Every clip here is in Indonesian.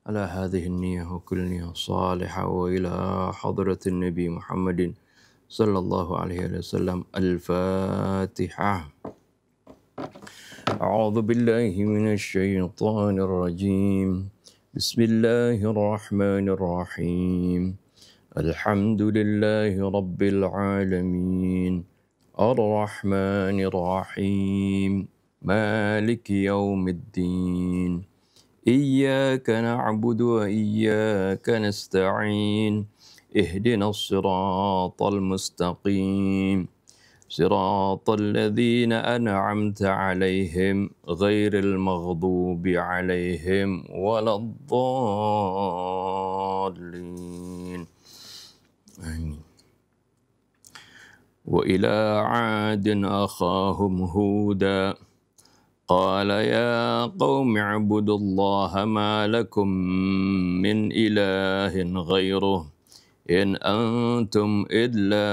على هذه النية وكل نية صالحة وإلى حضرة النبي محمد صلى الله عليه وسلم. الفاتحة. أعوذ بالله من الشيطان الرجيم. بسم الله الرحمن الرحيم. الحمد لله رب العالمين الرحمن الرحيم مالك يوم الدين إياك نعبد وإياك نستعين اهدنا الصراط المستقيم صراط الذين أنعمت عليهم غير المغضوب عليهم ولا الضالين آمين. وإلى عاد أخاهم هودا قال يا قوم اعبدوا الله ما لكم من إله غيره إن أنتم إلا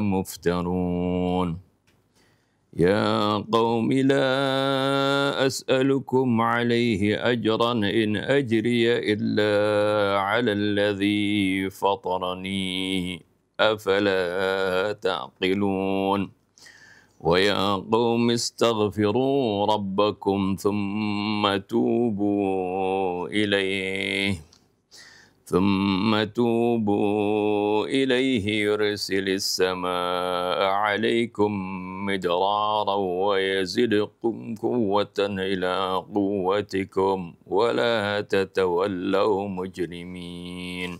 مفترون يا قوم لا أسألكم عليه أجرا إن أجري إلا على الذي فطرني أفلا تعقلون ويا قوم استغفروا ربكم ثم توبوا إليه يرسل السماء عليكم مدرارا ويزدكم قوة إلى قوتكم ولا تتولوا مجرمين.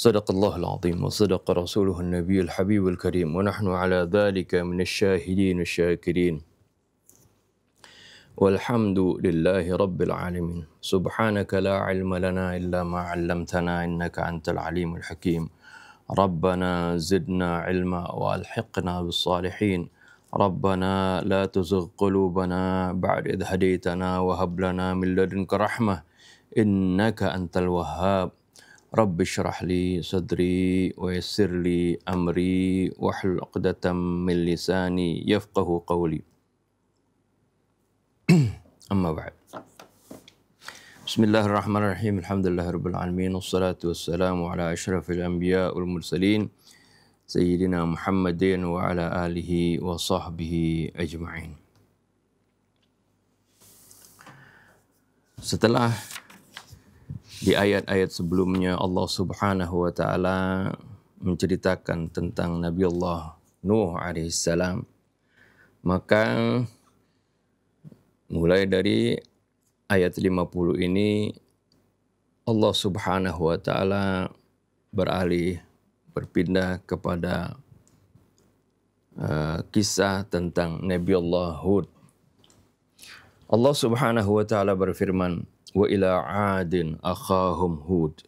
صدق الله العظيم وصدق رسوله النبي الحبيب الكريم ونحن على ذلك من الشاهدين الشاكرين والحمد لله رب العالمين. سبحانك لا علم لنا إلا ما علمتنا إنك أنت العليم الحكيم. ربنا زدنا علما وألحقنا بالصالحين. ربنا لا تزغ قلوبنا بعد إذ هديتنا وهب لنا من لدنك رحمة إنك أنت الوهاب. رب اشرح لي صدري ويسر لي أمري واحلل عقدة من لساني يفقه قولي. أما بعد. بسم الله الرحمن الرحيم. الحمد لله رب العالمين والصلاة والسلام على أشرف الأنبياء والمرسلين سيدنا محمد وعلى آله وصحبه أجمعين. Setelah di ayat-ayat sebelumnya Allah Subhanahu wa taala menceritakan tentang Nabi Allah Nuh alaihissalam, maka mulai dari ayat 50 ini Allah Subhanahu wa taala berpindah kepada kisah tentang Nabi Allah Hud. Allah Subhanahu wa taala berfirman, wa ila 'adin akhahum Hud.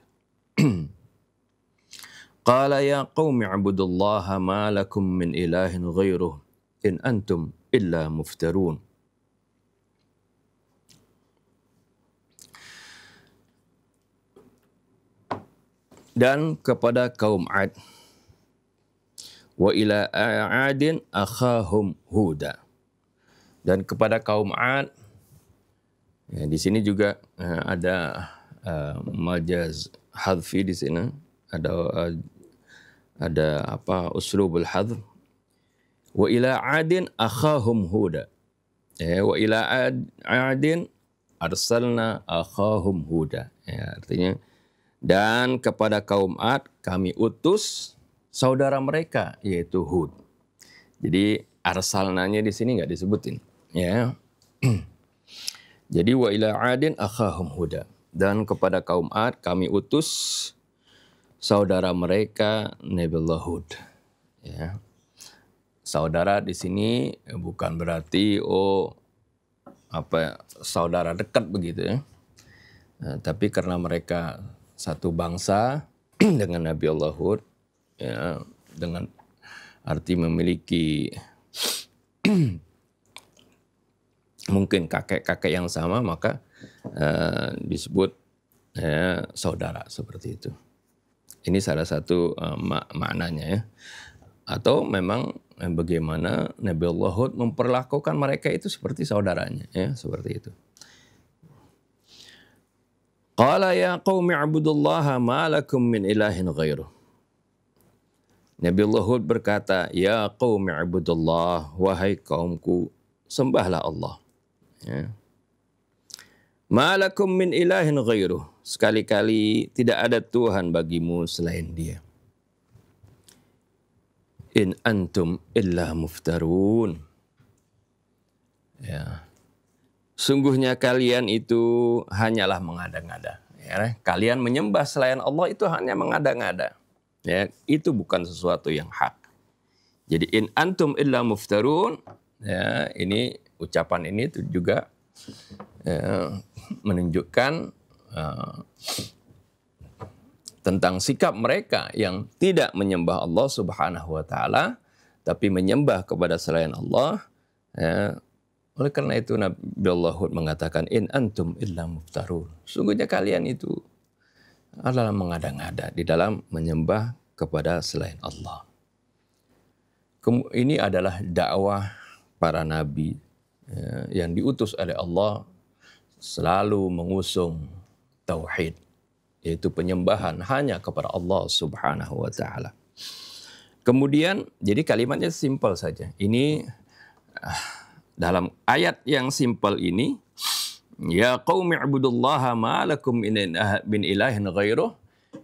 Qala ya qaumi ibudullaha ma lakum min ilahin ghairuh in antum illa muftarun. Dan kepada kaum 'Ad, wa ila 'adin akhahum Huda. Dan kepada kaum 'Ad, ya, di sini juga ada majaz hadfi di sini, ada uslubul hadf. Wa ila 'adin akhahum Huda. Ya, wa ila 'adin arsalna akhahum Huda. Ya, artinya dan kepada kaum 'Ad kami utus saudara mereka yaitu Hud. Jadi arsalnanya di sini enggak disebutin, ya. Jadi wa ila 'adin akhahum Huda, dan kepada kaum 'Ad kami utus saudara mereka Nabiullah Hud. Ya. Saudara di sini bukan berarti saudara dekat begitu ya. Tapi karena mereka satu bangsa dengan Nabi Allah Hud, ya, dengan arti memiliki mungkin kakek-kakek yang sama, maka disebut saudara seperti itu. Ini salah satu maknanya ya. Atau memang bagaimana Nabi Allah Hud memperlakukan mereka itu seperti saudaranya, ya, seperti itu. Qala ya qaumi ibudullaha ma lakum min ilahin ghairuh. Nabi Allah Hud berkata, ya qaumi ibudullah, wahai kaumku, sembahlah Allah. Ya. Ma lakum min ilahin ghairuh. Sekali-kali tidak ada Tuhan bagimu selain Dia. In antum illa muftarun. Ya. Sungguhnya kalian itu hanyalah mengada-ngada. Ya. Kalian menyembah selain Allah itu hanya mengada-ngada. Ya, itu bukan sesuatu yang hak. Jadi in antum illa muftarun, ya, ini ucapan ini itu juga menunjukkan tentang sikap mereka yang tidak menyembah Allah Subhanahu wa taala tapi menyembah kepada selain Allah. Ya. Oleh karena itu Nabi Allah Hud mengatakan in antum illa muftarun. Sungguhnya kalian itu adalah mengada-ngada di dalam menyembah kepada selain Allah. Ini adalah dakwah para nabi yang diutus oleh Allah selalu mengusung tauhid, yaitu penyembahan hanya kepada Allah Subhanahu wa taala. Kemudian jadi kalimatnya simpel saja. Ini dalam ayat yang simpel ini, ya qaumi ibudullaha ma lakum min ilahin ghairuh,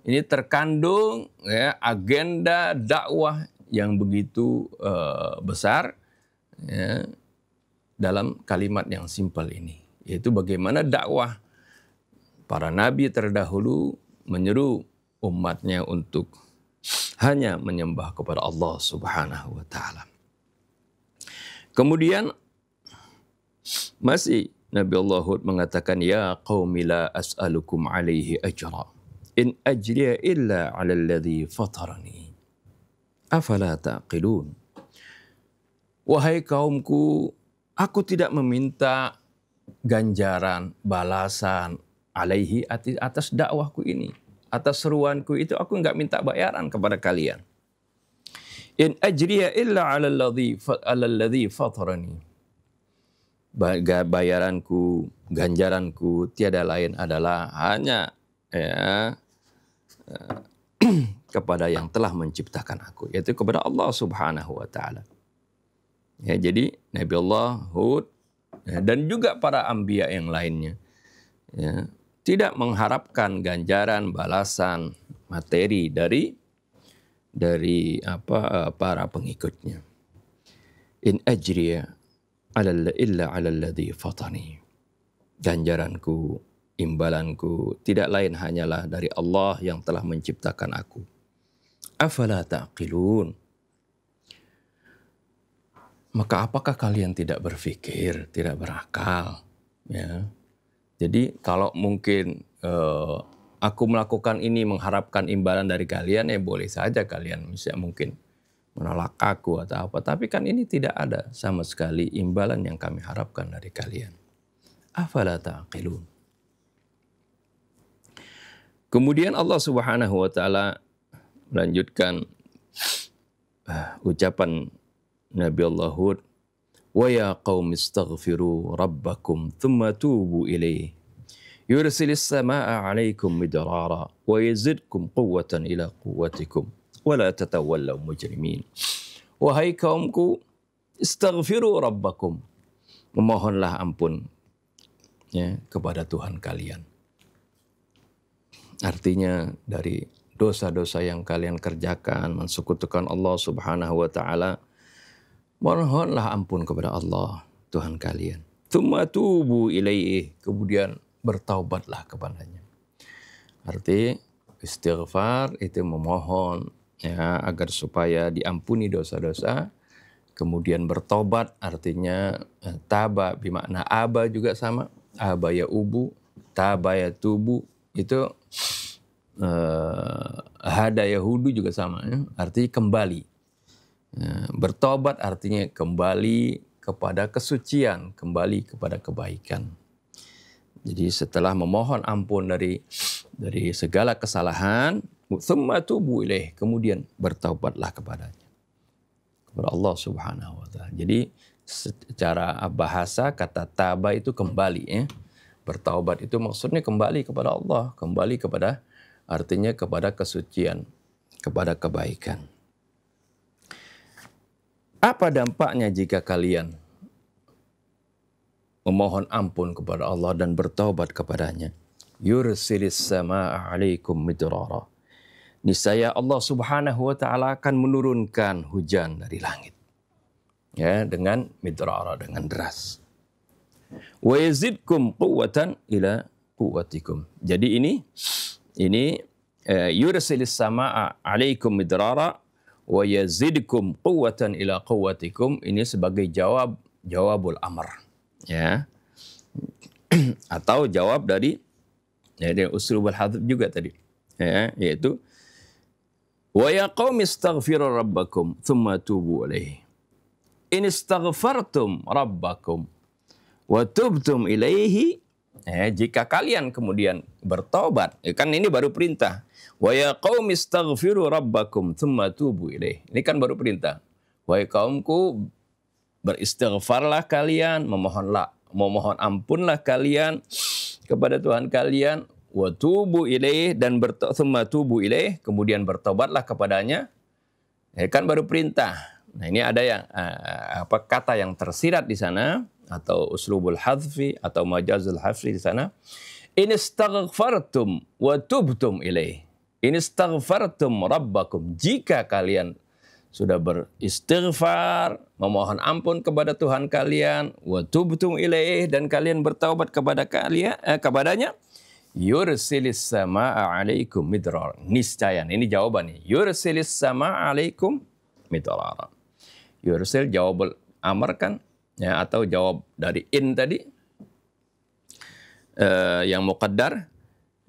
ini terkandung ya, agenda dakwah yang begitu besar ya, dalam kalimat yang simpel ini, yaitu bagaimana dakwah para nabi terdahulu menyeru umatnya untuk hanya menyembah kepada Allah Subhanahu wa taala. Kemudian masih Nabi Allah Hud mengatakan, ya qaumi la as'alukum alaihi ajra in ajriya illa 'ala alladhi fatarani afala taqilun. Wahai kaumku, aku tidak meminta ganjaran, balasan alaihi atas dakwahku ini, atas seruanku itu aku enggak minta bayaran kepada kalian. In ajriya illa 'ala alladhi fatarani. Bayaranku, ganjaranku tiada lain adalah hanya ya, kepada yang telah menciptakan aku, yaitu kepada Allah Subhanahu wa taala. Ya, jadi Nabi Allah Hud ya, dan juga para anbiya yang lainnya ya, tidak mengharapkan ganjaran, balasan, materi dari para pengikutnya. In ajriya illa 'ala alladhi fatani. Ganjaranku, imbalanku tidak lain hanyalah dari Allah yang telah menciptakan aku. Afala taqilun. Maka apakah kalian tidak berpikir, tidak berakal? Ya. Jadi kalau mungkin aku melakukan ini mengharapkan imbalan dari kalian, ya boleh saja kalian bisa mungkin menolak aku atau apa. Tapi kan ini tidak ada sama sekali imbalan yang kami harapkan dari kalian. Afala taqilun. Kemudian Allah Subhanahu wa taala melanjutkan ucapan Nabi Allah Hud, wa ya qaumi istaghfiru rabbakum thumma tubu ilaih yursilis samaa'a 'alaikum midrara wa yazidkum quwwatan ila quwwatikum wala tatawallaw mujrimin. Wahai kaumku, istaghfiru rabbakum, memohonlah ampun ya, kepada Tuhan kalian. Artinya dari dosa-dosa yang kalian kerjakan, mensekutukan Allah Subhanahu wa taala, mohonlah ampun kepada Allah Tuhan kalian. Tsumma tubu ilaihi, kemudian bertaubatlah kepadanya. Arti istighfar itu memohon ya, agar supaya diampuni dosa-dosa. Kemudian bertobat artinya taba bermakna aba juga sama. Aba ya ubu, taba ya tubu, itu hada yahudu juga sama ya, artinya kembali. Bertobat artinya kembali kepada kesucian, kembali kepada kebaikan. Jadi setelah memohon ampun dari segala kesalahan, tsumma tubu ilaih, kemudian bertaubatlah kepadanya, kepada Allah Subhanahu wa taala. Jadi secara bahasa kata taba itu kembali ya. Bertaubat itu maksudnya kembali kepada Allah, kembali kepada, artinya kepada kesucian, kepada kebaikan. Apa dampaknya jika kalian memohon ampun kepada Allah dan bertaubat kepadanya? Yursilis samaa'a 'alaikum midrara. Niscaya Allah Subhanahu wa taala akan menurunkan hujan dari langit. Ya, dengan midrara, dengan deras. Wa yazidkum quwwatan ila quwwatikum. Jadi ini yursilis samaa'a 'alaikum midrara wa yazidkum quwwatan ila quwwatikum, ini sebagai jawabul amr, ya. Atau jawab dari uslubul hadzf juga tadi, ya, yaitu wa ya qaumi istaghfiru rabbakum thumma tubu ilaihi in istaghfartum rabbakum wa tubtum ilaihi. Jika kalian kemudian bertobat, kan ini baru perintah. Wa ya qaumi istaghfiru rabbakum tsumma tubu ilaih. Ini kan baru perintah. Wahai kaumku, beristighfarlah kalian, memohon ampunlah kalian kepada Tuhan kalian, wa tubu ilaih, dan tsumma tubu ilaih, kemudian bertobatlah kepadanya. Kan baru perintah. Nah, ini ada yang kata yang tersirat di sana, atau uslubul hadzfi atau majazul hadzfi di sana. In istaghfartum wa tubtum ilaih. In istaghfartum rabbakum. Jika kalian sudah beristighfar, memohon ampun kepada Tuhan kalian, wa tubtum ilaih, dan kalian bertaubat kepadanya, yursilis samaa'a 'alaikum midrar. Niscaya, ini jawabannya. Yursilis samaa'a 'alaikum midrar. Yursil jawabul amr kan, ya, atau jawab dari in tadi, yang muqaddar,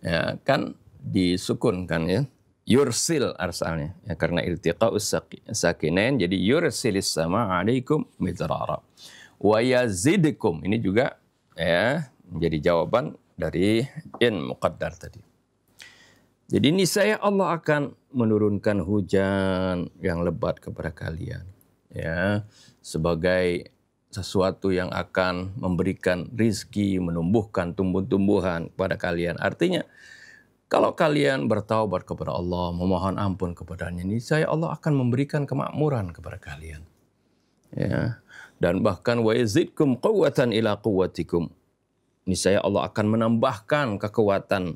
ya, kan disukun kan, ya. Yursil arsalnya, ya, karena iltiqa'us sakinain, jadi yursilis samaa'a 'alaikum midrara. Wa yazidkum, ini juga, ya, menjadi jawaban dari in muqaddar tadi. Jadi niscaya Allah akan menurunkan hujan yang lebat kepada kalian, ya, sebagai sesuatu yang akan memberikan rizki, menumbuhkan tumbuh-tumbuhan pada kalian. Artinya, kalau kalian bertaubat kepada Allah, memohon ampun kepadanya, niscaya Allah akan memberikan kemakmuran kepada kalian. Ya. Dan bahkan wa yazidkum quwwatan ila quwwatikum. Niscaya Allah akan menambahkan kekuatan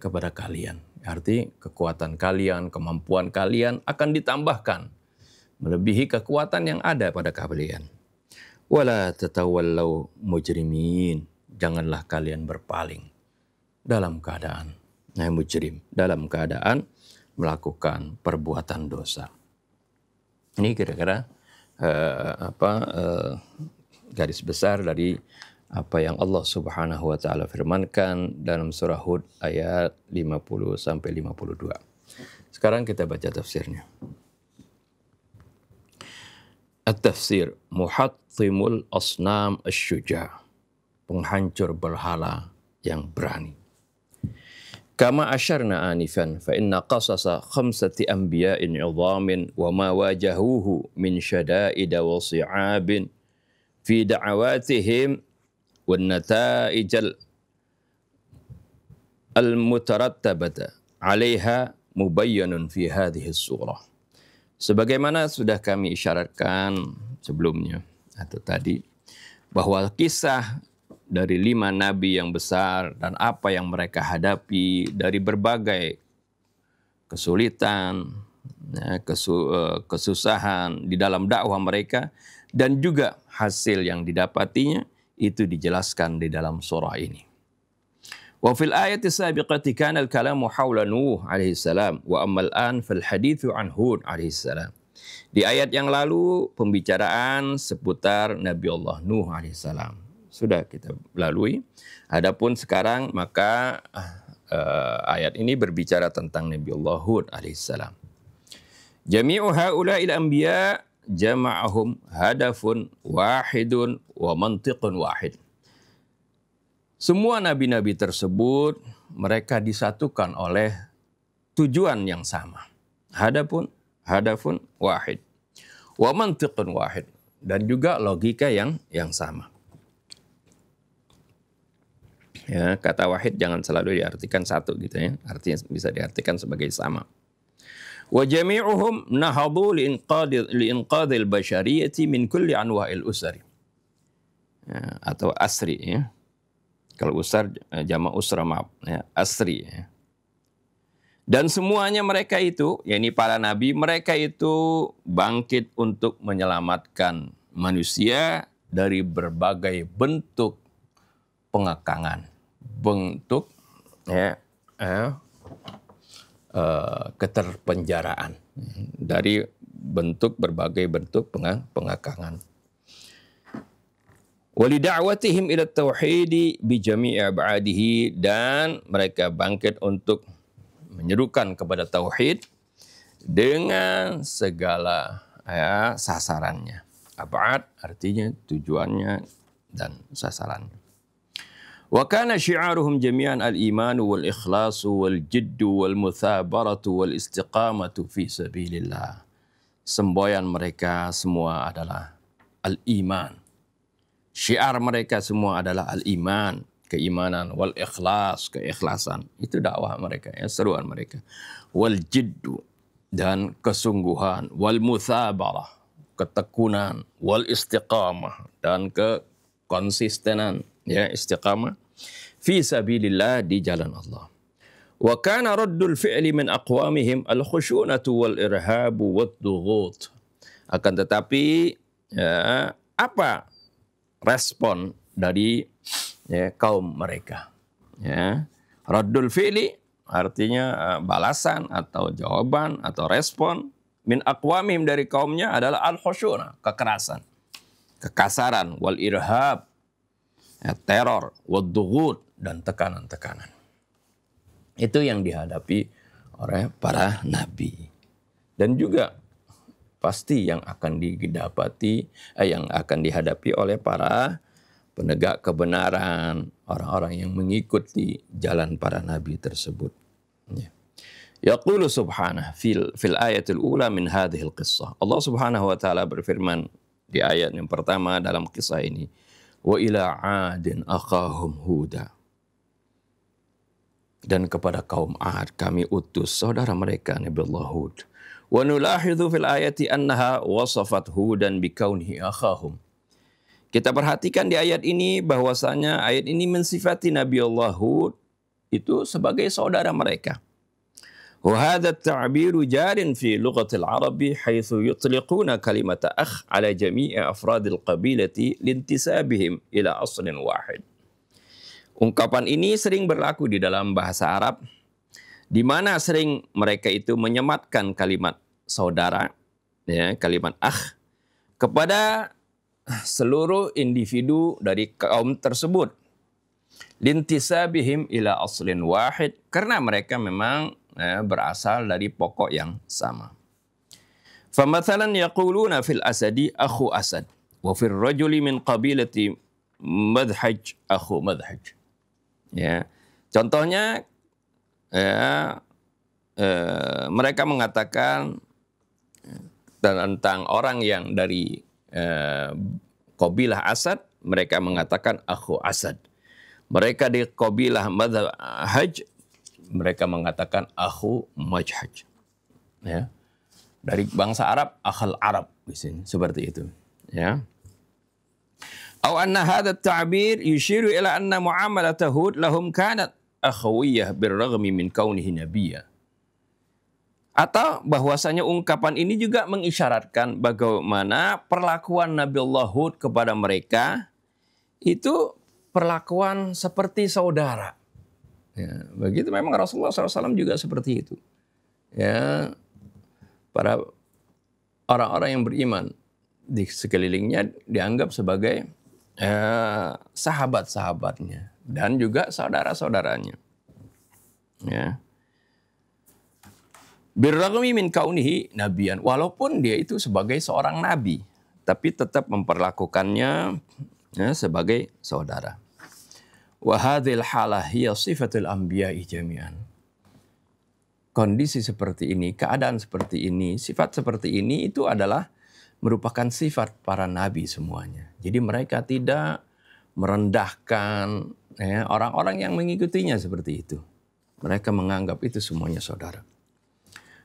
kepada kalian. Arti kekuatan kalian, kemampuan kalian akan ditambahkan melebihi kekuatan yang ada pada kalian. Wala tatawallau mujrimin. Janganlah kalian berpaling dalam keadaan mujrim, dalam keadaan melakukan perbuatan dosa. Ini kira-kira garis besar dari apa yang Allah Subhanahu wa taala firmankan dalam surah Hud ayat 50 sampai 52. Sekarang kita baca tafsirnya. At-tafsir, muhattimul asnam asy-syuja', penghancur berhala yang berani. Kama asyarna anifan, fa inna qasasa khamsati anbiya'in 'idhamin wa ma wajahuhu min syada'ida wa si'abin fi da'awatihim wan nata'ijal al-mutarattabata 'alaiha mubayyanun fi hadhihi surah. Sebagaimana sudah kami isyaratkan sebelumnya atau tadi, bahwa kisah dari 5 nabi yang besar dan apa yang mereka hadapi dari berbagai kesulitan, kesusahan di dalam dakwah mereka, dan juga hasil yang didapatinya, itu dijelaskan di dalam surah ini. Wa fil ayati sabiqati kana al-kalamu hawla Nuh alaihi salam wa ammal an fal hadithu an Hud alaihi salam. Di ayat yang lalu pembicaraan seputar Nabi Allah Nuh alaihi salam sudah kita lalui. Adapun sekarang maka ayat ini berbicara tentang Nabi Allah Hud alaihi salam. Jami'u haula'il anbiya jama'ahum hadafun wahidun wa mantiqun wahid. Semua nabi-nabi tersebut mereka disatukan oleh tujuan yang sama. Hadafun wahid. Wa mantiqun wahid. Dan juga logika yang sama. Ya, kata wahid jangan selalu diartikan satu gitu ya. Artinya bisa diartikan sebagai sama. Wa jami'uhum nahadu liinqadhil basyariyati min kulli anwa'il usari. Ya, atau asri ya. Kalau usar jamak usra maaf ya, asri ya. Dan semuanya mereka itu, yakni para nabi, mereka itu bangkit untuk menyelamatkan manusia dari berbagai bentuk pengekangan, bentuk ya, keterpenjaraan, dari berbagai bentuk pengekangan. Walida'watihim ila tauhidi bi jami'i ab'adihi, dan mereka bangkit untuk menyerukan kepada tauhid dengan segala sasarannya. Ab'ad artinya tujuannya dan sasarannya. Wa kana syi'aruhum jami'an al-iman wal ikhlas wal jidd wal muthabaratu wal istiqamatu fi sabilillah. Semboyan mereka semua adalah al-iman. Syiar mereka semua adalah al-iman, keimanan, wal ikhlas, keikhlasan. Itu dakwah mereka, ya, seruan mereka. Wal jiddu, dan kesungguhan, wal muthabarah, ketekunan, wal istiqamah, dan kekonsistenan, ya, istiqamah fi sabilillah, di jalan Allah. Wa kana raddul fi'li min aqwamihim al-khusyunatu wal irhabu wad dughut. Akan tetapi ya, apa respon dari kaum mereka? Ya. Raddul fi'li artinya balasan atau jawaban atau respon min aqwamihim, dari kaumnya, adalah al-khusyuna, kekerasan, kekasaran, wal irhab, ya, teror, wad dughut, dan tekanan-tekanan. Itu yang dihadapi oleh para nabi. Dan juga pasti yang akan yang akan dihadapi oleh para penegak kebenaran, orang-orang yang mengikuti jalan para nabi tersebut. Yaqulu subhanahu fil ayatil ula min hadhil qissah. Allah subhanahu wa ta'ala berfirman di ayat yang pertama dalam kisah ini. Wa ila adin akhahum huda. Dan kepada kaum Ad kami utus saudara mereka Nabi Allah Hud. Wa nulahidhu fil ayati annaha wasafat Hudan bikaunihi akhahum. Kita perhatikan di ayat ini bahwasanya ayat ini mensifati Nabi Allah Hud itu sebagai saudara mereka. Wa hadha at-ta'biru jarin fi lughatil Arabi haitsu yutliquna kalimata akh ala jami'i afradil qabilati lintisabihim ila aslin wahid. Ungkapan ini sering berlaku di dalam bahasa Arab, di mana sering mereka itu menyematkan kalimat saudara, ya, kalimat akh, kepada seluruh individu dari kaum tersebut. Lintisabihim ila aslin wahid, karena mereka memang berasal dari pokok yang sama. Famathalan yaquluna fil asadi akhu asad, wa fil rajuli min qabilati madhaj akhu madhaj. Ya, contohnya mereka mengatakan tentang orang yang dari qabilah Asad, mereka mengatakan akhu Asad. Mereka di qabilah Madhaj, mereka mengatakan akhu Majhaj. Ya. Dari bangsa Arab, akhal Arab di sini, seperti itu. Ya. Atau anna hadha at-ta'bir yushiru ila anna muamalat Hud lahum kanat akhawiyah birragmi min kaunihi nabiyya. Atau bahwasanya ungkapan ini juga mengisyaratkan bagaimana perlakuan Nabi Allah Hud kepada mereka itu perlakuan seperti saudara. Ya, begitu memang Rasulullah SAW juga seperti itu. Ya, para orang-orang yang beriman di sekelilingnya dianggap sebagai sahabat-sahabatnya dan juga saudara-saudaranya. Ya. Birragmi min kaunihi nabiyan, walaupun dia itu sebagai seorang nabi, tapi tetap memperlakukannya sebagai saudara. Wa hadhil halah hiya sifatul anbiya'i jami'an. Kondisi seperti ini, keadaan seperti ini, sifat seperti ini itu adalah merupakan sifat para nabi semuanya. Jadi mereka tidak merendahkan orang-orang yang mengikutinya seperti itu. Mereka menganggap itu semuanya saudara.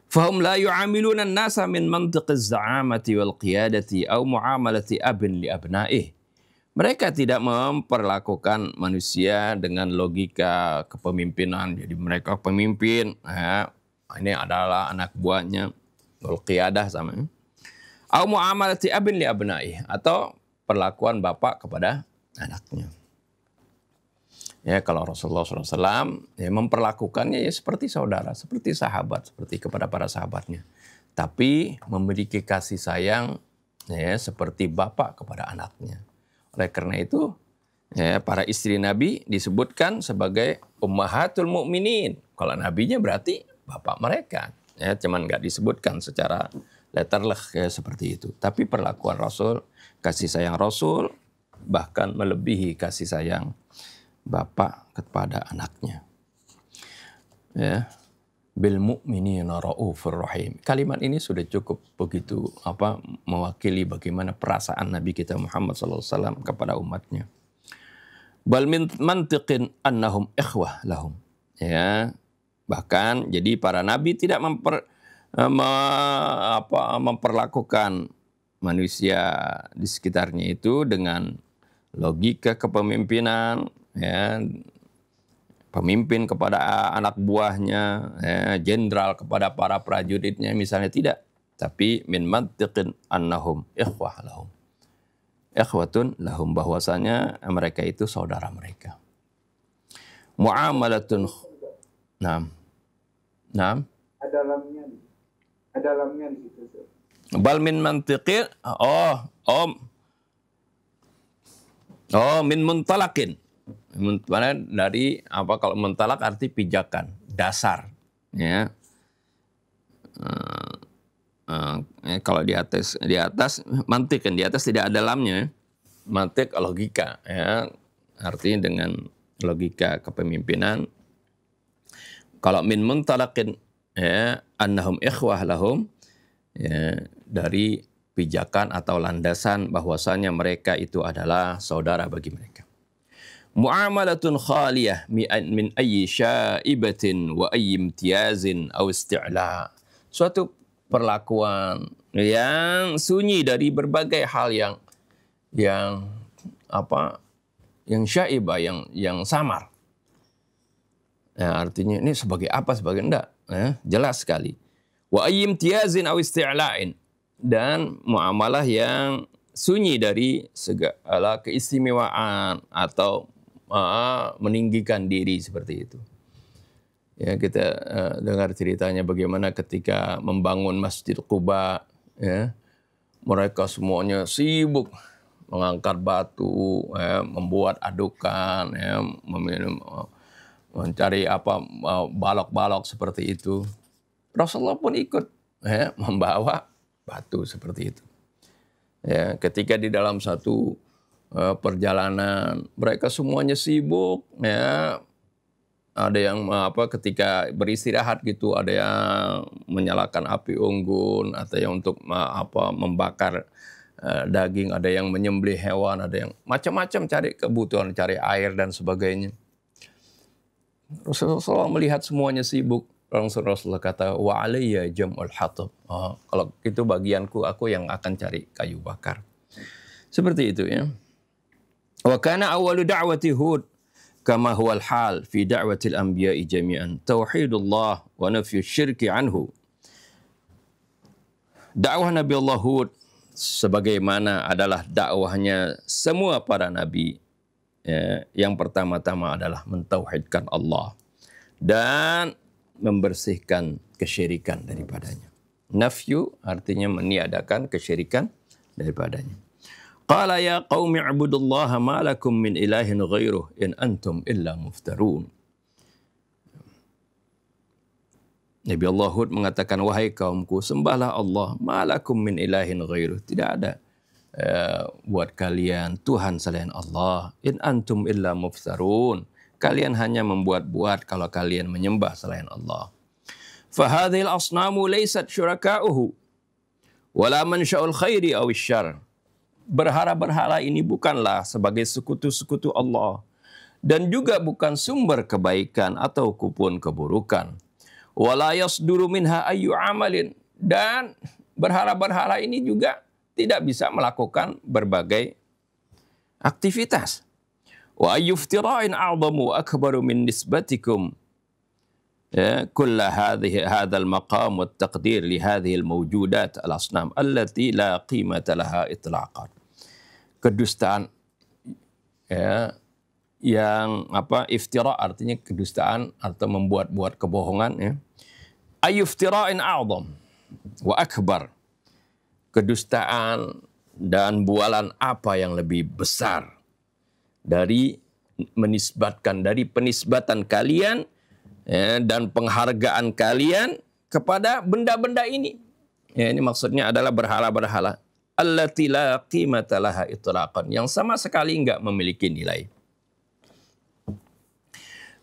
Fahum la yu'amiluna an-nasa min mantiq az-za'amati wal qiyadati aw mu'amalati abin li abna'ih. Mereka tidak memperlakukan manusia dengan logika kepemimpinan. Jadi mereka pemimpin, ini adalah anak buahnya, wal qiyadah sama. Aw mu'amalati abin li abna'ih, atau perlakuan bapak kepada anaknya. Ya, kalau Rasulullah SAW memperlakukannya ya seperti saudara, seperti sahabat, seperti kepada para sahabatnya. Tapi memiliki kasih sayang ya seperti bapak kepada anaknya. Oleh karena itu, ya, para istri Nabi disebutkan sebagai ummahatul mu'minin. Kalau nabinya berarti bapak mereka. Ya, cuman nggak disebutkan secara letterleh ya, seperti itu. Tapi perlakuan Rasul, kasih sayang Rasul bahkan melebihi kasih sayang bapak kepada anaknya. Ya. Bil mu'minina raufur rahim. Kalimat ini sudah cukup begitu mewakili bagaimana perasaan Nabi kita Muhammad SAW kepada umatnya. Bal min mantiqin annahum ikhwah lahum. Ya. Bahkan jadi para nabi tidak memperlakukan manusia di sekitarnya itu dengan logika kepemimpinan, ya, pemimpin kepada anak buahnya, jenderal kepada para prajuritnya misalnya, tidak. Tapi min mantiqin annahum ikhwah lahum. Ikhwatun lahum, bahwasanya mereka itu saudara mereka. Muamalatun. Naam. Ada lamnya di situ. Bal min mantiqin min muntalakin. Dari kalau mentalak arti pijakan, dasar, ya. Kalau di atas mantik kan di atas tidak ada lamnya. Mantik logika, ya. Artinya dengan logika kepemimpinan. Kalau min muntalakin, ya, annahum ikhwah lahum, ya, dari pijakan atau landasan bahwasanya mereka itu adalah saudara bagi mereka. Mu'amalatun khaliyah min ayyi syaibatin wa ayyi imtiyazin aw isti'la. Suatu perlakuan yang sunyi dari berbagai hal yang syaibah, yang samar. Ya, artinya ini sebagai apa, sebagai enggak, ya, jelas sekali. Wa ayyi imtiyazin aw isti'la'in, dan muamalah yang sunyi dari segala keistimewaan atau meninggikan diri seperti itu. Ya, kita dengar ceritanya bagaimana ketika membangun Masjid Quba, ya, mereka semuanya sibuk mengangkat batu, ya, membuat adukan, ya, mencari balok-balok seperti itu. Rasulullah pun ikut, ya, membawa batu seperti itu. Ya, ketika di dalam satu perjalanan mereka semuanya sibuk, ya, ada yang ketika beristirahat gitu, ada yang menyalakan api unggun, atau yang untuk membakar daging, ada yang menyembelih hewan, ada yang macam-macam cari kebutuhan, cari air dan sebagainya. Rasulullah melihat semuanya sibuk. Rasulullah kata, wa alayya jam'ul hatab. Kalau itu bagianku, aku yang akan cari kayu bakar. Seperti itu, ya. Wa kana awwalu da'wati Hud kama huwa al-hal fi da'watil anbiya'i jami'an tauhidullah wa nafyu syirki anhu. Dakwah Nabi Allah Hud sebagaimana adalah dakwahnya semua para nabi. Ya, yang pertama-tama adalah mentauhidkan Allah dan membersihkan kesyirikan daripadanya. Nafyu artinya meniadakan kesyirikan daripadanya. Qala ya qaumi ibudullaha ma lakum min ilahin ghairuh in antum illa muftarun. Nabi Allah Hud mengatakan, wahai kaumku, sembahlah Allah, ma lakum min ilahin ghairuh. Tidak ada buat kalian Tuhan selain Allah. In antum illa muftarun. Kalian hanya membuat-buat kalau kalian menyembah selain Allah. Fahadhil asnamu laysat syuraka'uhu wala mansya'ul khairi aw syarr. Berhala-berhala ini bukanlah sebagai sekutu-sekutu Allah, dan juga bukan sumber kebaikan atau kupun keburukan. Wala yasduru minha ayyu amalin, dan berhala-berhala ini juga tidak bisa melakukan berbagai aktivitas. Wa ayyuftira'in a'zamu akbaru min nisbatikum kulla hadzal maqam wat taqdir li hadhihi al mawjudat al asnam allati la qimata laha itlaqan. Kedustaan yang iftira artinya kedustaan atau membuat-buat kebohongan ya. Ayyuftira'in a'zam wa akbar. Kedustaan dan bualan apa yang lebih besar dari penisbatan kalian dan penghargaan kalian kepada benda-benda ini. Ya, ini maksudnya adalah berhala-berhala. Allati la qimata laha itlaqan, yang sama sekali enggak memiliki nilai.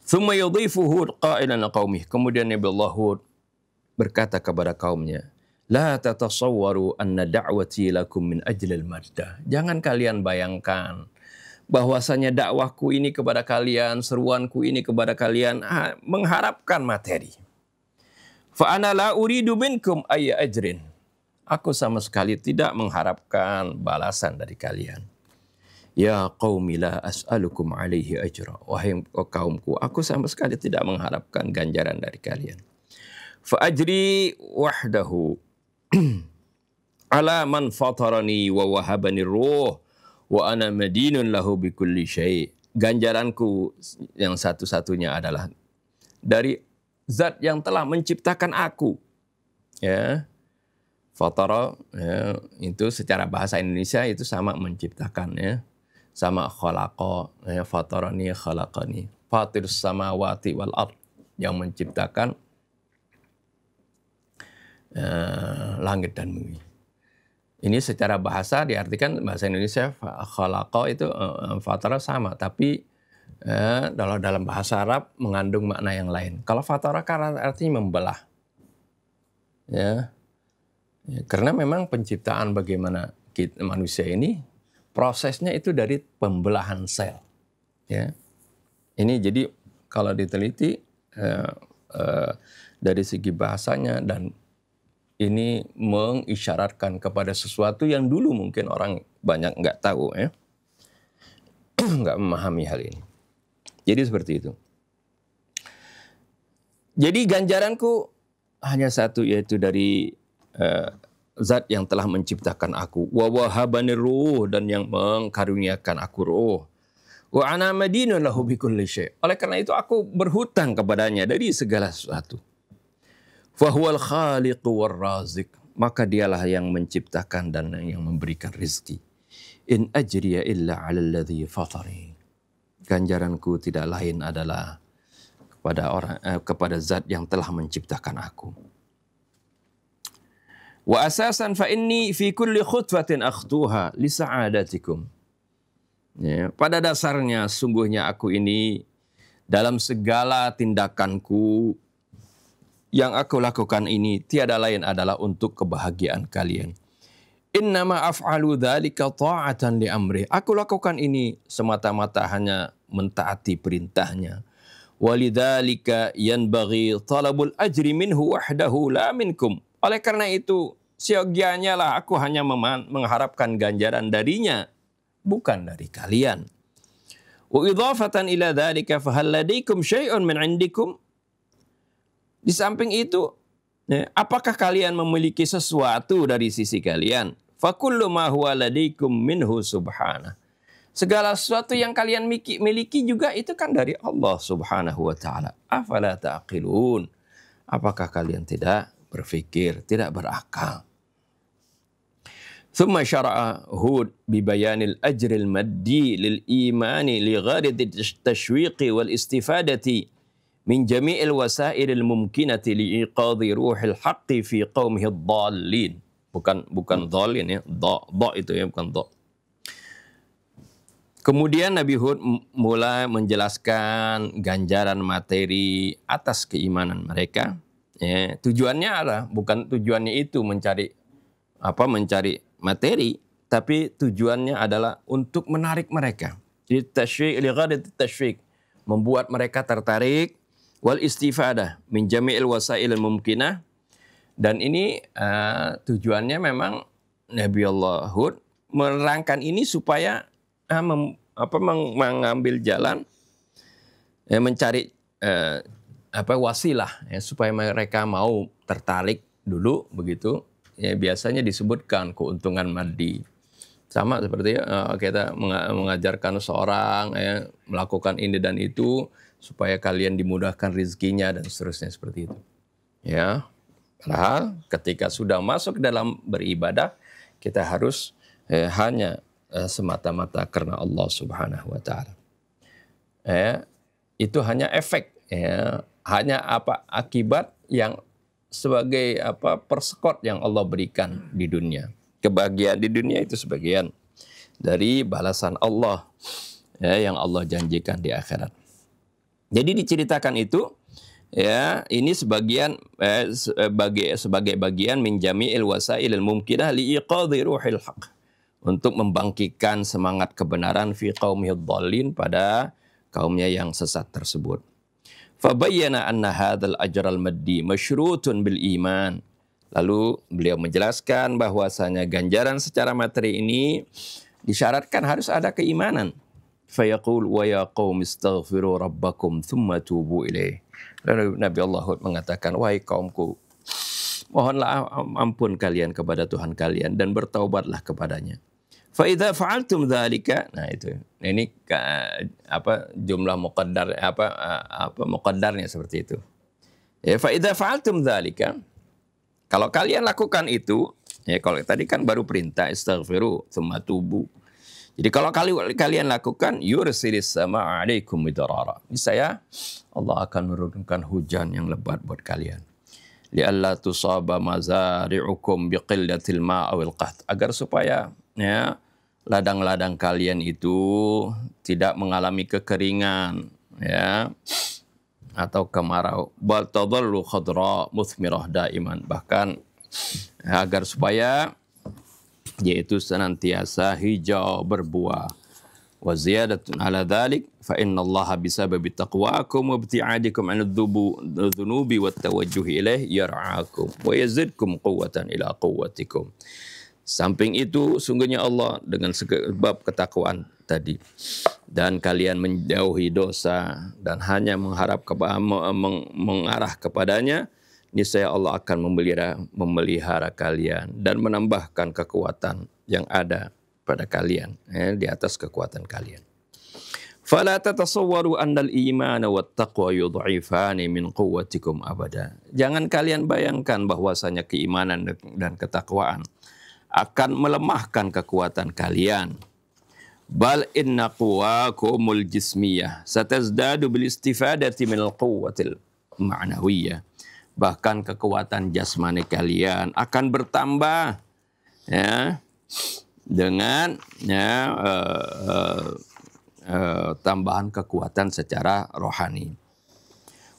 Thumma yudhifu Hud qailan qaumih. Kemudian Nabi Allah Hud berkata kepada kaumnya, la tatasawwaru anna da'wati lakum min ajlil maddah. Jangan kalian bayangkan bahwasanya dakwahku ini kepada kalian, seruanku ini kepada kalian mengharapkan materi. Fa ana la uridu minkum ayya ajrin. Aku sama sekali tidak mengharapkan balasan dari kalian. Ya qaumi la as'alukum alaihi ajra. Wahai kaumku, aku sama sekali tidak mengharapkan ganjaran dari kalian. Fa ajri wahdahu ala man fatarani wa wahabani ruh wa ana madinun lahu bikulli syai'. Ganjaranku yang satu-satunya adalah dari zat yang telah menciptakan aku. Ya. Fatara ya, itu secara bahasa Indonesia itu sama menciptakan ya. Sama khalaqa ya, fatarani khalaqani. Fatirus samawati wal ard, yang menciptakan langit dan bumi. Ini secara bahasa diartikan bahasa Indonesia khalaqa itu fatara sama, tapi dalam bahasa Arab mengandung makna yang lain. Kalau fatara kan artinya membelah. Ya. Karena memang penciptaan bagaimana manusia ini prosesnya itu dari pembelahan sel. Ya. Ini jadi kalau diteliti dari segi bahasanya, dan ini mengisyaratkan kepada sesuatu yang dulu mungkin orang banyak nggak tahu ya. Nggak memahami hal ini. Jadi seperti itu. Jadi ganjaranku hanya satu, yaitu dari zat yang telah menciptakan aku, wa wahabani ruh, dan yang mengkaruniakan aku ruh, wa ana madinun lahu bikulli syai'. Oleh karena itu aku berhutang kepadanya dari segala sesuatu. Fa huwal khaliqu war raziq, maka dialah yang menciptakan dan yang memberikan rezeki. In ajriya illa 'alal ladzi fatari. Ganjaranku tidak lain adalah kepada zat yang telah menciptakan aku. Wa asasan fa inni fi kulli khutwatin akhtuha li sa'adatikum. Ya, pada dasarnya sungguhnya aku ini dalam segala tindakanku yang aku lakukan ini tiada lain adalah untuk kebahagiaan kalian. Innama af'alu dzalika ta'atan li amri. Aku lakukan ini semata-mata hanya mentaati perintahnya. Walidzalika yanbaghi talabul ajri minhu wahdahu la minkum. Oleh karena itu, siogianya lah aku hanya mengharapkan ganjaran darinya, bukan dari kalian. Wa idhafatan ila dzalika fa hal ladaikum syai'un min 'indikum? Di samping itu, apakah kalian memiliki sesuatu dari sisi kalian? Fa kullu ma huwa ladaikum minhu subhanahu. Segala sesuatu yang kalian miliki juga itu kan dari Allah Subhanahu wa taala. Afala ta'qilun? Apakah kalian tidak berfikir, tidak berakal? Thumma syara'a Hud bi bayanil ajril maddi lil imani li gharidi tashwiqi wal istifadati min jami'il wasailil mumkinati li iqadhi ruhil haqqi fi qaumihi dhallin. Bukan dhalin ya, dha itu ya, bukan dha. Kemudian Nabi Hud mulai menjelaskan ganjaran materi atas keimanan mereka. Ya, tujuannya adalah bukan tujuannya itu mencari materi, tapi tujuannya adalah untuk menarik mereka. Jadi tasywiq li ghadati tasywiq, membuat mereka tertarik, wal istifadah min jami'il wasailil mumkinah. Dan ini tujuannya memang Nabi Allah Hud menerangkan ini supaya mengambil jalan, mencari wasilah supaya mereka mau tertarik dulu begitu. Ya, biasanya disebutkan keuntungan maddi. Sama seperti kita mengajarkan seorang melakukan ini dan itu supaya kalian dimudahkan rezekinya dan seterusnya seperti itu. Ya. Padahal ketika sudah masuk dalam beribadah, kita harus hanya semata-mata karena Allah Subhanahu wa taala. Itu hanya efek, hanya akibat yang sebagai persekot yang Allah berikan di dunia. Kebahagiaan di dunia itu sebagian dari balasan Allah yang Allah janjikan di akhirat. Jadi diceritakan itu, ini sebagian sebagai bagian min jami'il wasailil mumkinah liiqadhi ruhil haq, untuk membangkitkan semangat kebenaran fi qaumihid dhallin, pada kaumnya yang sesat tersebut. Fabayyana anna hadzal ajral maddi masyrutun bil iman. Lalu beliau menjelaskan bahwasanya ganjaran secara materi ini disyaratkan harus ada keimanan. Fayaqul wa ya qaum istaghfiru rabbakum thumma tubu ilaih. Lalu Nabi Allah Hud mengatakan, wahai kaumku, mohonlah ampun kalian kepada Tuhan kalian dan bertaubatlah kepadanya. Fa idza fa'altum dzalika, nah itu. Ini jumlah muqaddar muqaddarnya seperti itu. Ya, fa idza fa'altum dzalika, kalau kalian lakukan itu, kalau tadi kan baru perintah istaghfiru tsumma tubu. Jadi kalau kalian lakukan, yursilis sama alaikum midrara. Niscaya Allah akan menurunkan hujan yang lebat buat kalian. Li'alla tusaba mazari'ukum biqillatil ma' awil qaht. Agar supaya ladang-ladang kalian itu tidak mengalami kekeringan, atau kemarau. Bal tadallu khadra muthmirah daiman. Bahkan agar supaya yaitu senantiasa hijau berbuah. Wa ziyadatun ala dhalik fa inna Allah bisababi taqwakum wa ibti'adikum 'anil dhunubi wat tawajjuhi ilaih yar'akum wa yazidkum quwwatan ila quwwatikum. Samping itu sungguhnya Allah dengan sebab ketakwaan tadi dan kalian menjauhi dosa dan hanya mengarah kepadanya, niscaya Allah akan memelihara kalian dan menambahkan kekuatan yang ada pada kalian di atas kekuatan kalian. Fala tatasawwaru anna al-imana wat taqwa yudh'ifani min quwwatikum abada. Jangan kalian bayangkan bahwasanya keimanan dan ketakwaan akan melemahkan kekuatan kalian. Bal inna quwwakumul jismiyah satazdadu bil istifadati min al-quwwatil ma'nawiyyah. Bahkan kekuatan jasmani kalian akan bertambah dengan tambahan kekuatan secara rohani.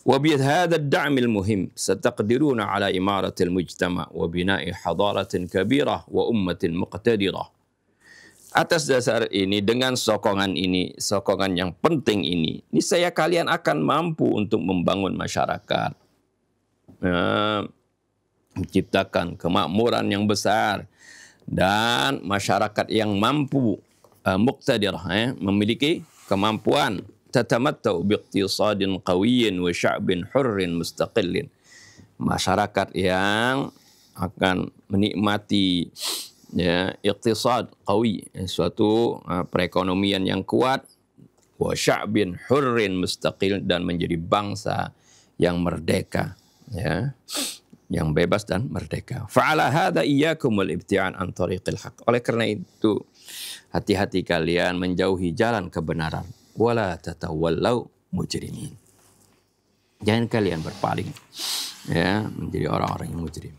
Wa bi hadzal da'mil muhim sataqdiruna ala imaratil mujtama' wa bina'i hadaratin kabirah wa ummatin muqtadirah. Atas dasar ini, dengan sokongan yang penting ini, niscaya kalian akan mampu untuk membangun masyarakat, menciptakan kemakmuran yang besar dan masyarakat yang mampu, muqtadirah, memiliki kemampuan, tatamattau biiqtisadin qawiyyin wa sya'bin hurrin mustaqillin. Masyarakat yang akan menikmati iqtisad qawi, suatu perekonomian yang kuat, wa sya'bin hurrin mustaqil, dan menjadi bangsa yang merdeka, yang bebas dan merdeka. Fa'ala hadza iyyakumul ibti'an an tariqil haqq. Oleh karena itu, hati-hati kalian menjauhi jalan kebenaran. Wala tatawallau mujrimin. Jangan kalian berpaling menjadi orang-orang yang mujrim.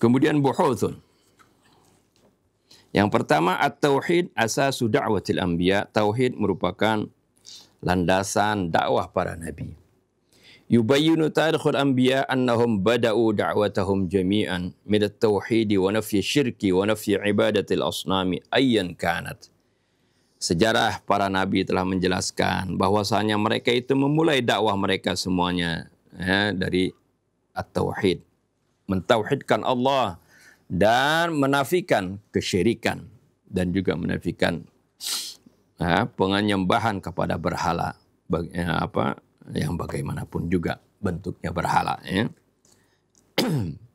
Kemudian buhuthun. Yang pertama, at-tauhid asasu da'watil anbiya. Tauhid merupakan landasan dakwah para nabi. Yubayyinu tarikhul anbiya annahum bada'u da'watahum jami'an min at-tauhid wa nafyi syirki wa nafyi ibadatil asnami ayyan kanat. sejarah para nabi telah menjelaskan bahwasanya mereka itu memulai dakwah mereka semuanya dari at-tauhid, mentauhidkan Allah dan menafikan kesyirikan dan juga menafikan penyembahan kepada berhala, yang bagaimanapun juga bentuknya berhala.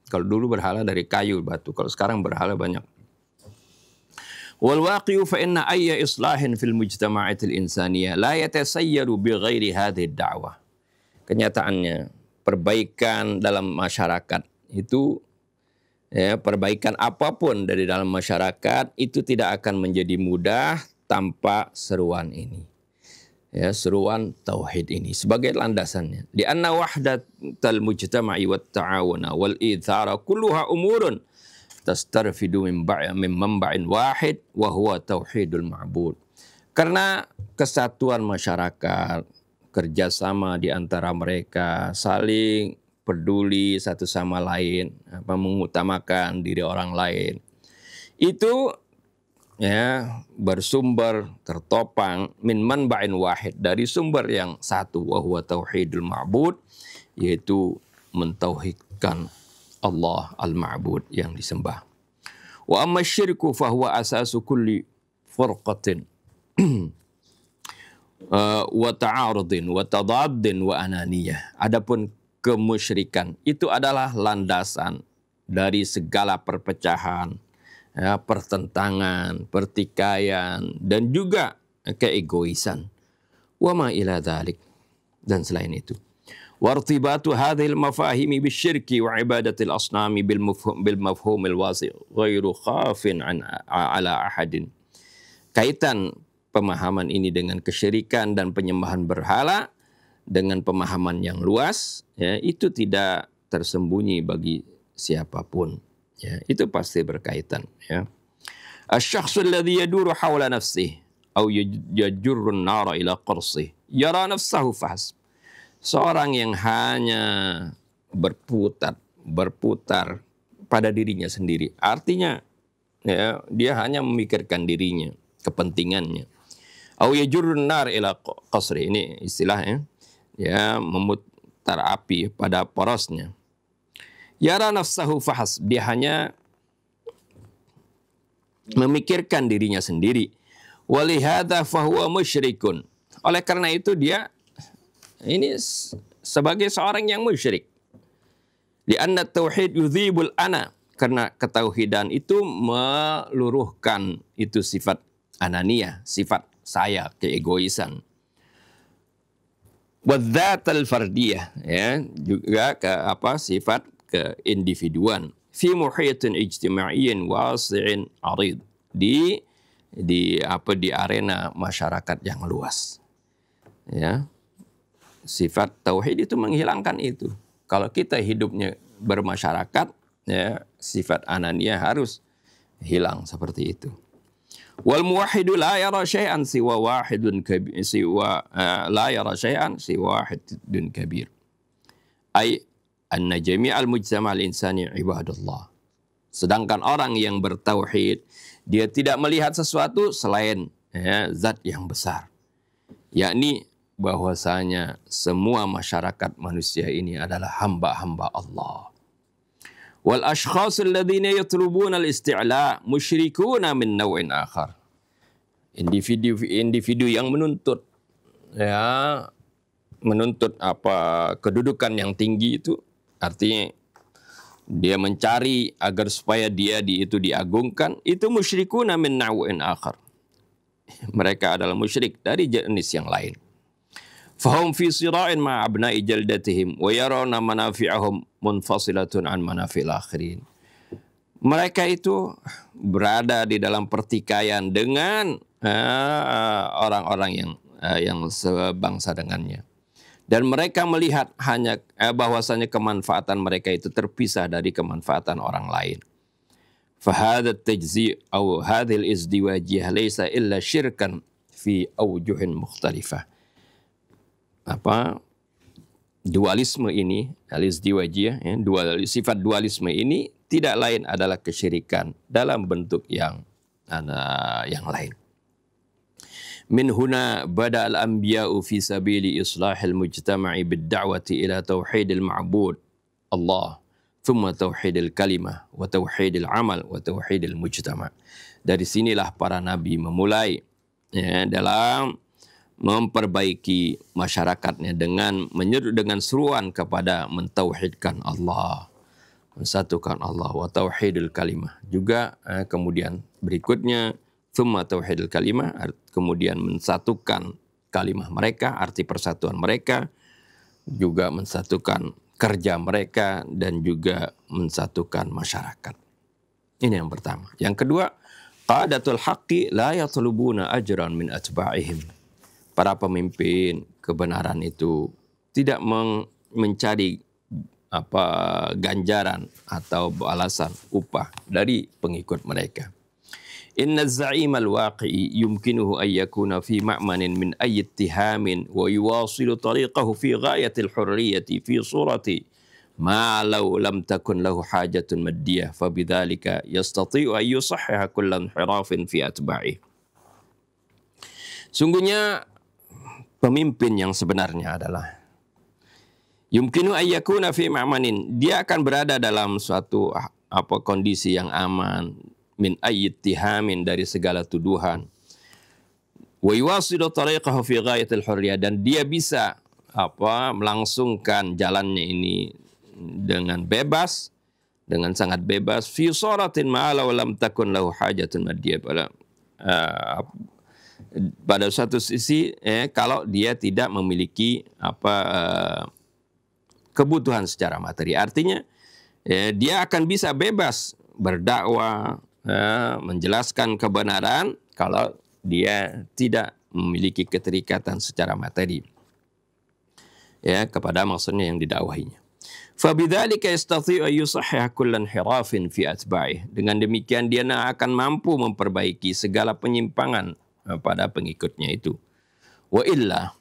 Kalau dulu berhala dari kayu batu, kalau sekarang berhala banyak. Wal waqi'u fa inna ayya islahin fil mujtama'atil insaniyah la yatasayyaru bi ghairi hadhihi ad-da'wah. Kenyataannya perbaikan dalam masyarakat itu perbaikan apapun dari dalam masyarakat itu tidak akan menjadi mudah tanpa seruan ini. Seruan tauhid ini sebagai landasannya. Di anna wahdatal mujtama'i wat ta'awuna wal ithara kulluha umurun tastarfidu min manba'in wahid wa huwa tauhidul ma'bud. Karena kesatuan masyarakat, kerjasama di antara mereka, saling peduli satu sama lain, mengutamakan diri orang lain, itu bersumber tertopang min manba'in wahid, dari sumber yang satu, wa huwa tauhidul ma'bud, yaitu mentauhidkan Allah al-ma'bud yang disembah. Wa amma syirku fahuwa asasu kulli furqatin wa ta'arudin wa tadaddin wa ananiyah. Adapun kemusyrikan itu adalah landasan dari segala perpecahan, pertentangan, pertikaian, dan juga keegoisan. Wa ma ila dzalik, dan selain itu. Wartibatu hadhil mafahimi bisyirki wa ibadatil asnami bil mafhumil wasi' ghairu khafin ala ahadin. Kaitan pemahaman ini dengan kesyirikan dan penyembahan berhala dengan pemahaman yang luas, itu tidak tersembunyi bagi siapapun. Itu pasti berkaitan. Asy-syakhsu alladhi yaduru hawla nafsihi aw yajurru an-nara ila qarsih yara nafsahu fahasb. Seorang yang hanya berputar pada dirinya sendiri. Artinya dia hanya memikirkan dirinya, kepentingannya. Au yajurrun nar ila qasri, ini istilahnya. Memutar api pada porosnya. Yara nafsahu fahas, dia hanya memikirkan dirinya sendiri. Walihada fahuwa musyrikun. Oleh karena itu dia ini sebagai seorang yang musyrik. Lianna tauhid yudhibul ana, karena ketauhidan itu meluruhkan itu sifat ananiyah, sifat saya, keegoisan. Wadzatal fardiyah, juga sifat keindividuan. Fi muhitin ijtima'iyyin wasi'in arid, di arena masyarakat yang luas. Sifat tauhid itu menghilangkan itu. Kalau kita hidupnya bermasyarakat, sifat ananiyah harus hilang seperti itu. Wal muwahhidu la yara syai'an siwa wahidun kabir, la yara syai'an siwa wahidun kabir. Ai anna jami'al mujtama'al insani ibadallah. Sedangkan orang yang bertauhid, dia tidak melihat sesuatu selain zat yang besar. Yakni bahwasanya semua masyarakat manusia ini adalah hamba-hamba Allah. Wal ashkhas alladhina yatlubuna al-isti'la musyrikuna min naw'in akhar. Individu yang menuntut kedudukan yang tinggi itu, artinya dia mencari agar supaya dia itu diagungkan, itu musyrikuna min naw'in akhar. Mereka adalah musyrik dari jenis yang lain. Fahum fi sira'in ma abna'i jaldatihim wa yarawna manafi'ahum munfasilatun an manafi'il akhirin. Mereka itu berada di dalam pertikaian dengan orang-orang yang sebangsa dengannya. Dan mereka melihat hanya bahwasanya kemanfaatan mereka itu terpisah dari kemanfaatan orang lain. Fahadha tajzi' aw hadhil izdiwajiyah laysa illa syirkan fi awjuhin mukhtalifah. Dualisme ini, al-izdiwajiyah, sifat dualisme ini tidak lain adalah kesyirikan dalam bentuk yang lain. Min huna bada al-anbiya'u fi sabili islahil mujtama'i bid-da'wati ila tauhidil ma'bud Allah, thumma tauhidil kalimah, wa tauhidil amal, wa tauhidil mujtama'. Dari sinilah para nabi memulai dalam memperbaiki masyarakatnya dengan menyeru dengan seruan kepada mentauhidkan Allah, mensatukan Allah, wa tauhidil kalimah. Juga kemudian berikutnya thumma tauhidul kalimah, kemudian mensatukan kalimah mereka, arti persatuan mereka, juga mensatukan kerja mereka, dan juga mensatukan masyarakat. Ini yang pertama. Yang kedua, qadatul haqqi la yatlubuna ajran min atba'ihim. Para pemimpin kebenaran itu tidak mencari ganjaran atau balasan upah dari pengikut mereka. Inna az-za'im al-waqi'i yumkinuhu an yakuna fi ma'manin min ayyi ittihamin wa yuwasilu tariqahu fi ghayatil hurriyati fi surati ma law lam takun lahu hajatun maddiyah fa bidzalika yastati'u an yusahhiha kullan hirafin fi atba'i. Sungguhnya pemimpin yang sebenarnya adalah yumkinu an yakuna fi ma'manin, dia akan berada dalam suatu kondisi yang aman, min ayyittihamin, dari segala tuduhan, wa yuwasilu tariqahu fi ghayatil hurriyah, dan dia bisa melangsungkan jalannya ini dengan bebas, dengan sangat bebas, fi suratin ma law lam takun lahu hajatun maddiyah, pada satu sisi kalau dia tidak memiliki kebutuhan secara materi. Artinya dia akan bisa bebas berdakwah, menjelaskan kebenaran kalau dia tidak memiliki keterikatan secara materi kepada maksudnya yang didakwahinya. Fabidzalika yastati'u yusahhiha kullan hirafin fi atba'ih. Dengan demikian dia akan mampu memperbaiki segala penyimpangan pada pengikutnya itu. Wa illa,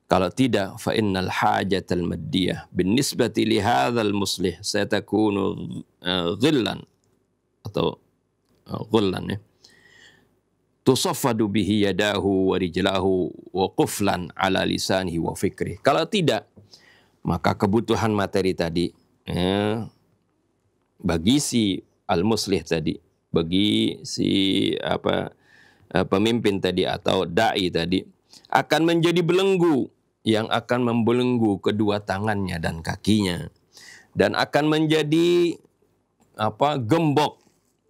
kalau tidak, fa innal hajatal maddiyah binisbati li hadzal muslih satakunu ghillan atau ghullan, tusaffadu bihi yadahu wa rijlahu wa quflan ala lisanihi wa fikri. Kalau tidak, maka kebutuhan materi tadi bagi si al-muslih tadi, bagi si pemimpin tadi atau dai tadi, akan menjadi belenggu yang akan membelenggu kedua tangannya dan kakinya, dan akan menjadi gembok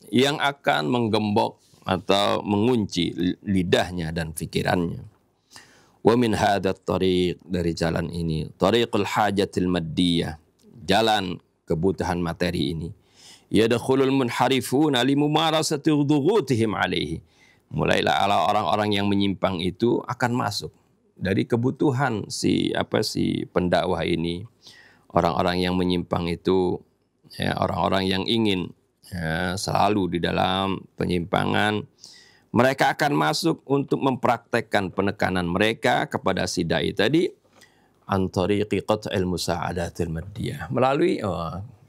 yang akan menggembok atau mengunci lidahnya dan pikirannya. Wa min hadzal tariq, dari jalan ini, tariqul hajatil maddiyah, jalan kebutuhan materi ini, yadkhulul munharifuna limumarasati dhughutihim alaihi. Mulailah orang-orang yang menyimpang itu akan masuk dari kebutuhan si pendakwah ini. Orang-orang yang menyimpang itu orang-orang yang ingin selalu di dalam penyimpangan, mereka akan masuk untuk mempraktekkan penekanan mereka kepada si dai tadi an tariqi qat'il musa'adatil maddiyah, melalui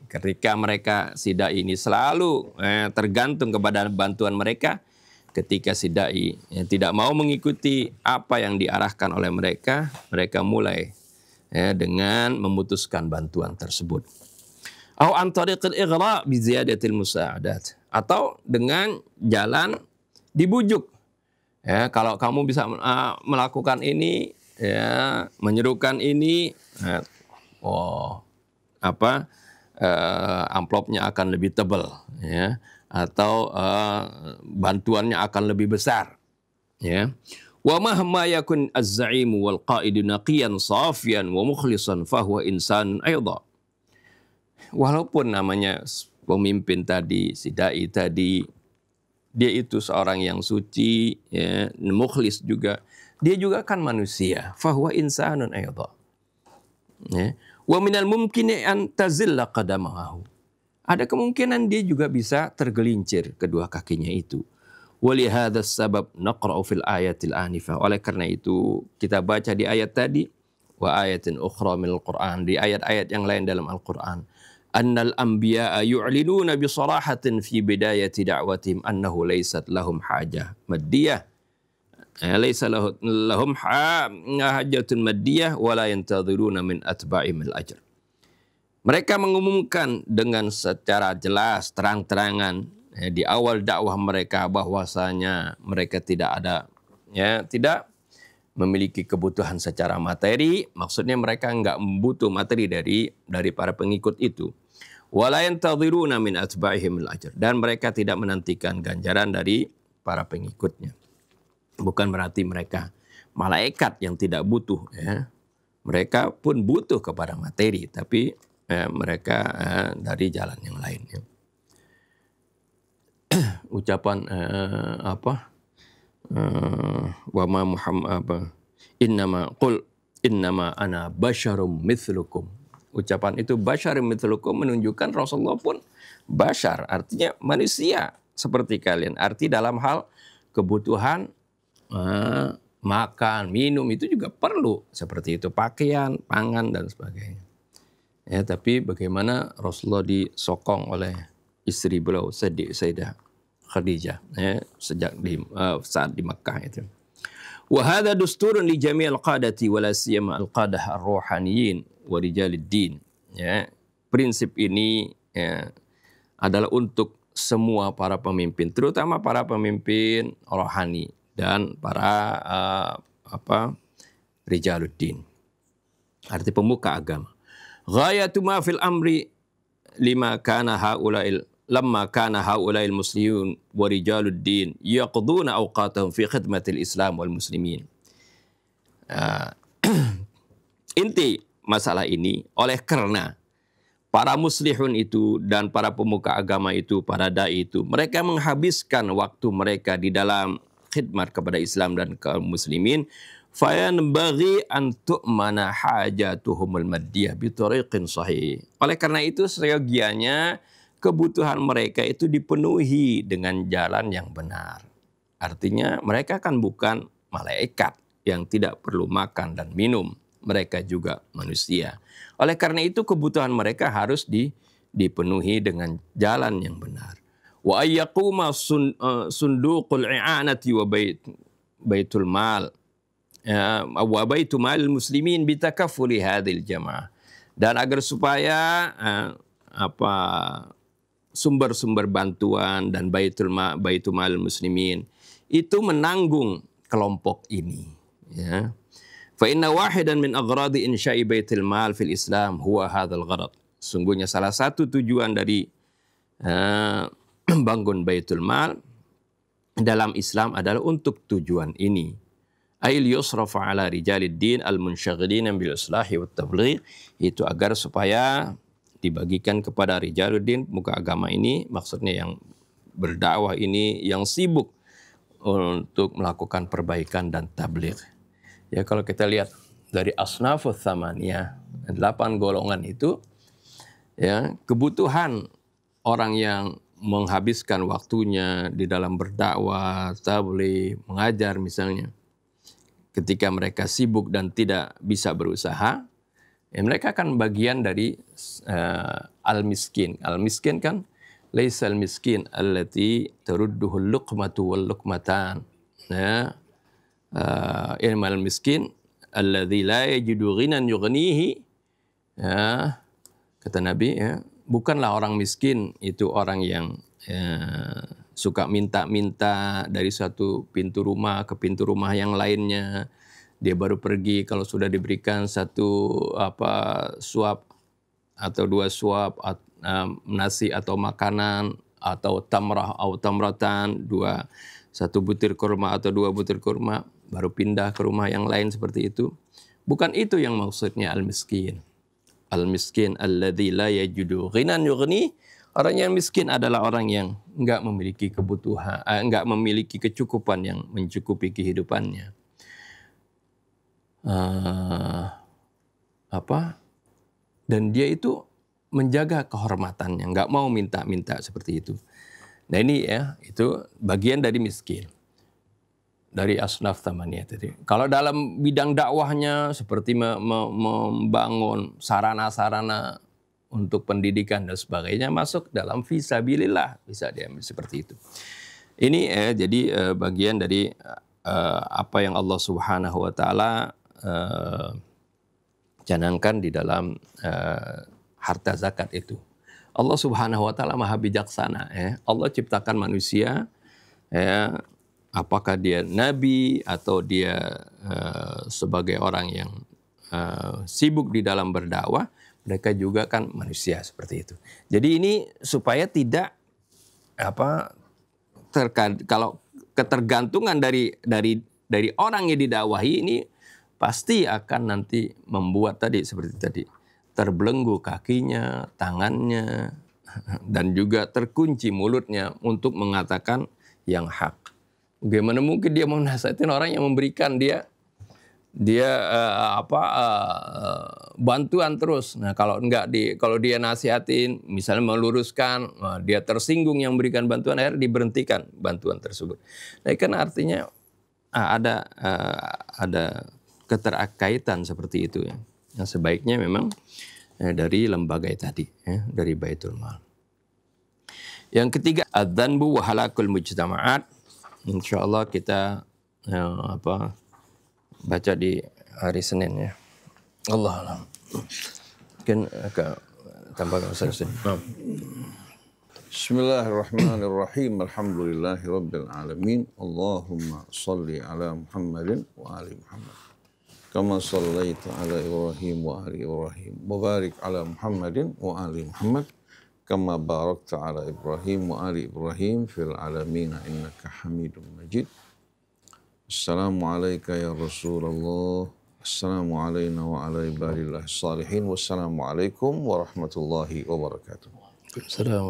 ketika mereka si dai ini selalu tergantung kepada bantuan mereka, ketika si dai tidak mau mengikuti apa yang diarahkan oleh mereka, mereka mulai dengan memutuskan bantuan tersebut. Au an tariqil ighra' bi ziyadatil musa'adat, atau dengan jalan dibujuk. Kalau kamu bisa melakukan ini, menyerukan ini, amplopnya akan lebih tebal, atau bantuannya akan lebih besar. Wa mahma yakun az-za'imu wal qa'idu naqiyan safiyan wa mukhlisan fahuwa insanun aidha. Walaupun namanya pemimpin tadi, si dai tadi, dia itu seorang yang suci, mukhlis juga, dia juga kan manusia. Fahuwa insanun aidha. Wa minal mumkini an tazilla qadamahu. Ada kemungkinan dia juga bisa tergelincir kedua kakinya itu. Walihada sabab naqra'u fil ayatil anifah. Oleh karena itu kita baca di ayat tadi, wa ayatin ukhra minal Qur'an, di ayat-ayat yang lain dalam Al-Qur'an, annal anbiya'a yu'linuna bi sarahatin fi bidayati da'watihim annahu laysat lahum hajah maddiyah. laisa lahum hajatun maddiyah wa la yantadhiruna min atba'ihim al-ajr. Mereka mengumumkan dengan secara jelas, terang-terangan di awal dakwah mereka bahwasanya mereka tidak memiliki kebutuhan secara materi. Maksudnya mereka enggak membutuh materi dari para pengikut itu. Wala yantadhiruna min atba'ihim al-ajr, dan mereka tidak menantikan ganjaran dari para pengikutnya. Bukan berarti mereka malaikat yang tidak butuh, ya. Mereka pun butuh kepada materi, tapi mereka dari jalan yang lain. Ya. Ucapan wama Muhammad innama ana basyarum mithlukum. Ucapan itu basyarum mithlukum menunjukkan Rasulullah pun basyar, artinya manusia seperti kalian. Arti dalam hal kebutuhan makan, minum itu juga perlu, seperti itu, pakaian, pangan dan sebagainya. Ya, tapi bagaimana Rasulullah disokong oleh istri beliau Sayyidah Khadijah, ya, sejak saat di Makkah itu. Wa hadha dusturun li jami'il qadati wa la siyama al-qadah ar-ruhaniyin wa rijalid din. Ya, prinsip ini ya, adalah untuk semua para pemimpin, terutama para pemimpin rohani dan para rijaluddin, arti pemuka agama. Ghayatu ma fil amri lamma kana haula'il muslimun wa rijaluddin yaqduna awqatahum fi khidmatil Islam wal muslimin. Inti masalah ini oleh karena para muslihun itu dan para pemuka agama itu, para dai itu, mereka menghabiskan waktu mereka di dalam khidmat kepada Islam dan kaum muslimin, fayanbaghi an tu'mana hajatuhumul maddiyah bi tariqin sahih. Oleh karena itu seyogianya kebutuhan mereka itu dipenuhi dengan jalan yang benar. Artinya mereka kan bukan malaikat yang tidak perlu makan dan minum. Mereka juga manusia. Oleh karena itu kebutuhan mereka harus dipenuhi dengan jalan yang benar. Wa ayyaquma sunduqul i'anati wa baitul mal wa baitul mal muslimin bitakaffuli hadhil jamaah. Dan agar supaya sumber-sumber bantuan dan baitul mal muslimin itu menanggung kelompok ini, ya. Fa inna wahidan min aghradi insya'i baitul mal fil Islam huwa hadzal gharad. Sungguhnya salah satu tujuan dari membangun baitul mal dalam Islam adalah untuk tujuan ini. Ail yusrafa ala rijalid din al-munsyaghilin bil islahi wat tabligh, itu agar supaya dibagikan kepada rijaluddin, muka agama ini, maksudnya yang berdakwah ini, yang sibuk untuk melakukan perbaikan dan tabligh. Ya, kalau kita lihat dari asnafus tsamaniyah, 8 golongan itu, ya, kebutuhan orang yang menghabiskan waktunya di dalam berdakwah, tabligh, mengajar misalnya, ketika mereka sibuk dan tidak bisa berusaha, ya, mereka akan bagian dari al-miskin. Al-miskin kan laisal miskin allati tarudduhu luqmatu wal luqmatan. Ya. Ilmal miskin alladzi la yajidu ghinan yughnihi. Ya, kata Nabi, ya, bukanlah orang miskin itu orang yang suka minta-minta dari satu pintu rumah ke pintu rumah yang lainnya. Dia baru pergi kalau sudah diberikan satu suap atau 2 suap nasi atau makanan atau tamrah atau tamratan, 1 butir kurma atau 2 butir kurma, baru pindah ke rumah yang lain seperti itu. Bukan itu yang maksudnya al-miskin. Al-miskin alladzi la yajidu ghinan yughni. Orang yang miskin adalah orang yang enggak memiliki kebutuhan, enggak memiliki kecukupan yang mencukupi kehidupannya. Dan dia itu menjaga kehormatannya, enggak mau minta-minta seperti itu. Nah ini, ya, itu bagian dari miskin, dari asnaf tsamaniyah tadi. Kalau dalam bidang dakwahnya seperti membangun sarana-sarana untuk pendidikan dan sebagainya, masuk dalam fisabilillah, bisa diambil seperti itu. Ini jadi bagian dari apa yang Allah Subhanahu wa taala canangkan di dalam harta zakat itu. Allah Subhanahu wa taala Maha bijaksana, ya. Allah ciptakan manusia, ya, apakah dia nabi atau dia sebagai orang yang sibuk di dalam berdakwah, mereka juga kan manusia seperti itu. Jadi ini supaya tidak kalau ketergantungan dari orang yang didakwahi ini pasti akan nanti membuat tadi seperti tadi terbelenggu kakinya, tangannya, dan juga terkunci mulutnya untuk mengatakan yang hak. Bagaimana mungkin dia mau nasihatin orang yang memberikan dia bantuan terus. Nah, kalau dia nasihatin, misalnya meluruskan, dia tersinggung yang memberikan bantuan, akhirnya diberhentikan bantuan tersebut. Nah, kan artinya ada keterkaitan seperti itu, ya. Yang sebaiknya memang dari lembaga tadi, ya, dari Baitul Mal. Yang ketiga, adzanbu wa halakul mujtama'at. Insyaallah kita baca di hari Senin, ya. Allah alam. Mungkin agak tambahkan Ustaz. Bismillahirrahmanirrahim. Alhamdulillahirabbil alamin. Allahumma shalli ala Muhammadin wa ali Muhammad. Kama shallaita ala Ibrahim wa ali Ibrahim. Wa barik ala Muhammadin wa ali Muhammad. Kama barakta ala Ibrahim wa ali Ibrahim fil alamin innaka Hamidum Majid. Assalamualaikum ya Rasulullah. Assalamu alayna wa ala ibadillah salihin. Wassalamualaikum warahmatullahi wabarakatuh.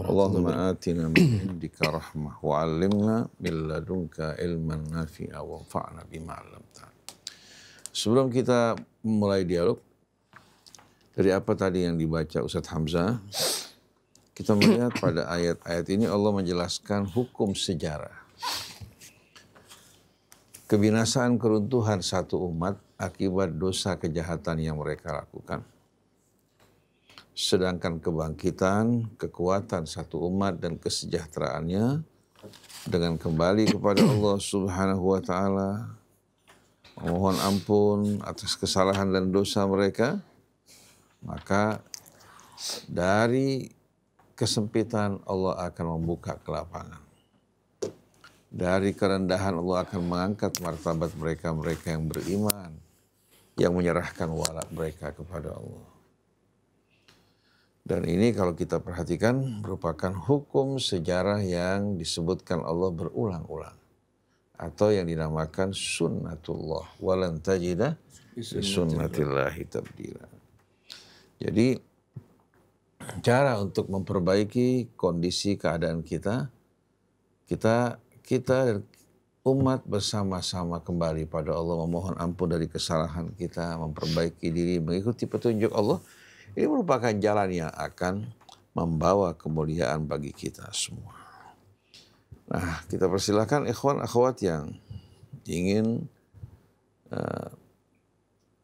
Allahumma atina min indika rahmah wa 'allimna min ladunka ilman nafi'a wa anfa'na bima 'allamtana. Sebelum kita mulai dialog, dari apa tadi yang dibaca Ustadz Hamzah, kita melihat pada ayat-ayat ini Allah menjelaskan hukum sejarah. Kebinasaan keruntuhan satu umat akibat dosa kejahatan yang mereka lakukan. Sedangkan kebangkitan, kekuatan satu umat dan kesejahteraannya dengan kembali kepada Allah Subhanahu wa taala, memohon ampun atas kesalahan dan dosa mereka, maka dari kesempitan Allah akan membuka kelapangan. Dari kerendahan Allah akan mengangkat martabat mereka yang beriman, yang menyerahkan wala mereka kepada Allah. Dan ini kalau kita perhatikan merupakan hukum sejarah yang disebutkan Allah berulang-ulang, atau yang dinamakan sunnatullah, walan tajida sunnatillahi tabdila. Jadi cara untuk memperbaiki kondisi keadaan kita dan umat bersama-sama kembali pada Allah, memohon ampun dari kesalahan kita, memperbaiki diri, mengikuti petunjuk Allah. Ini merupakan jalan yang akan membawa kemuliaan bagi kita semua. Nah, kita persilakan ikhwan akhwat yang ingin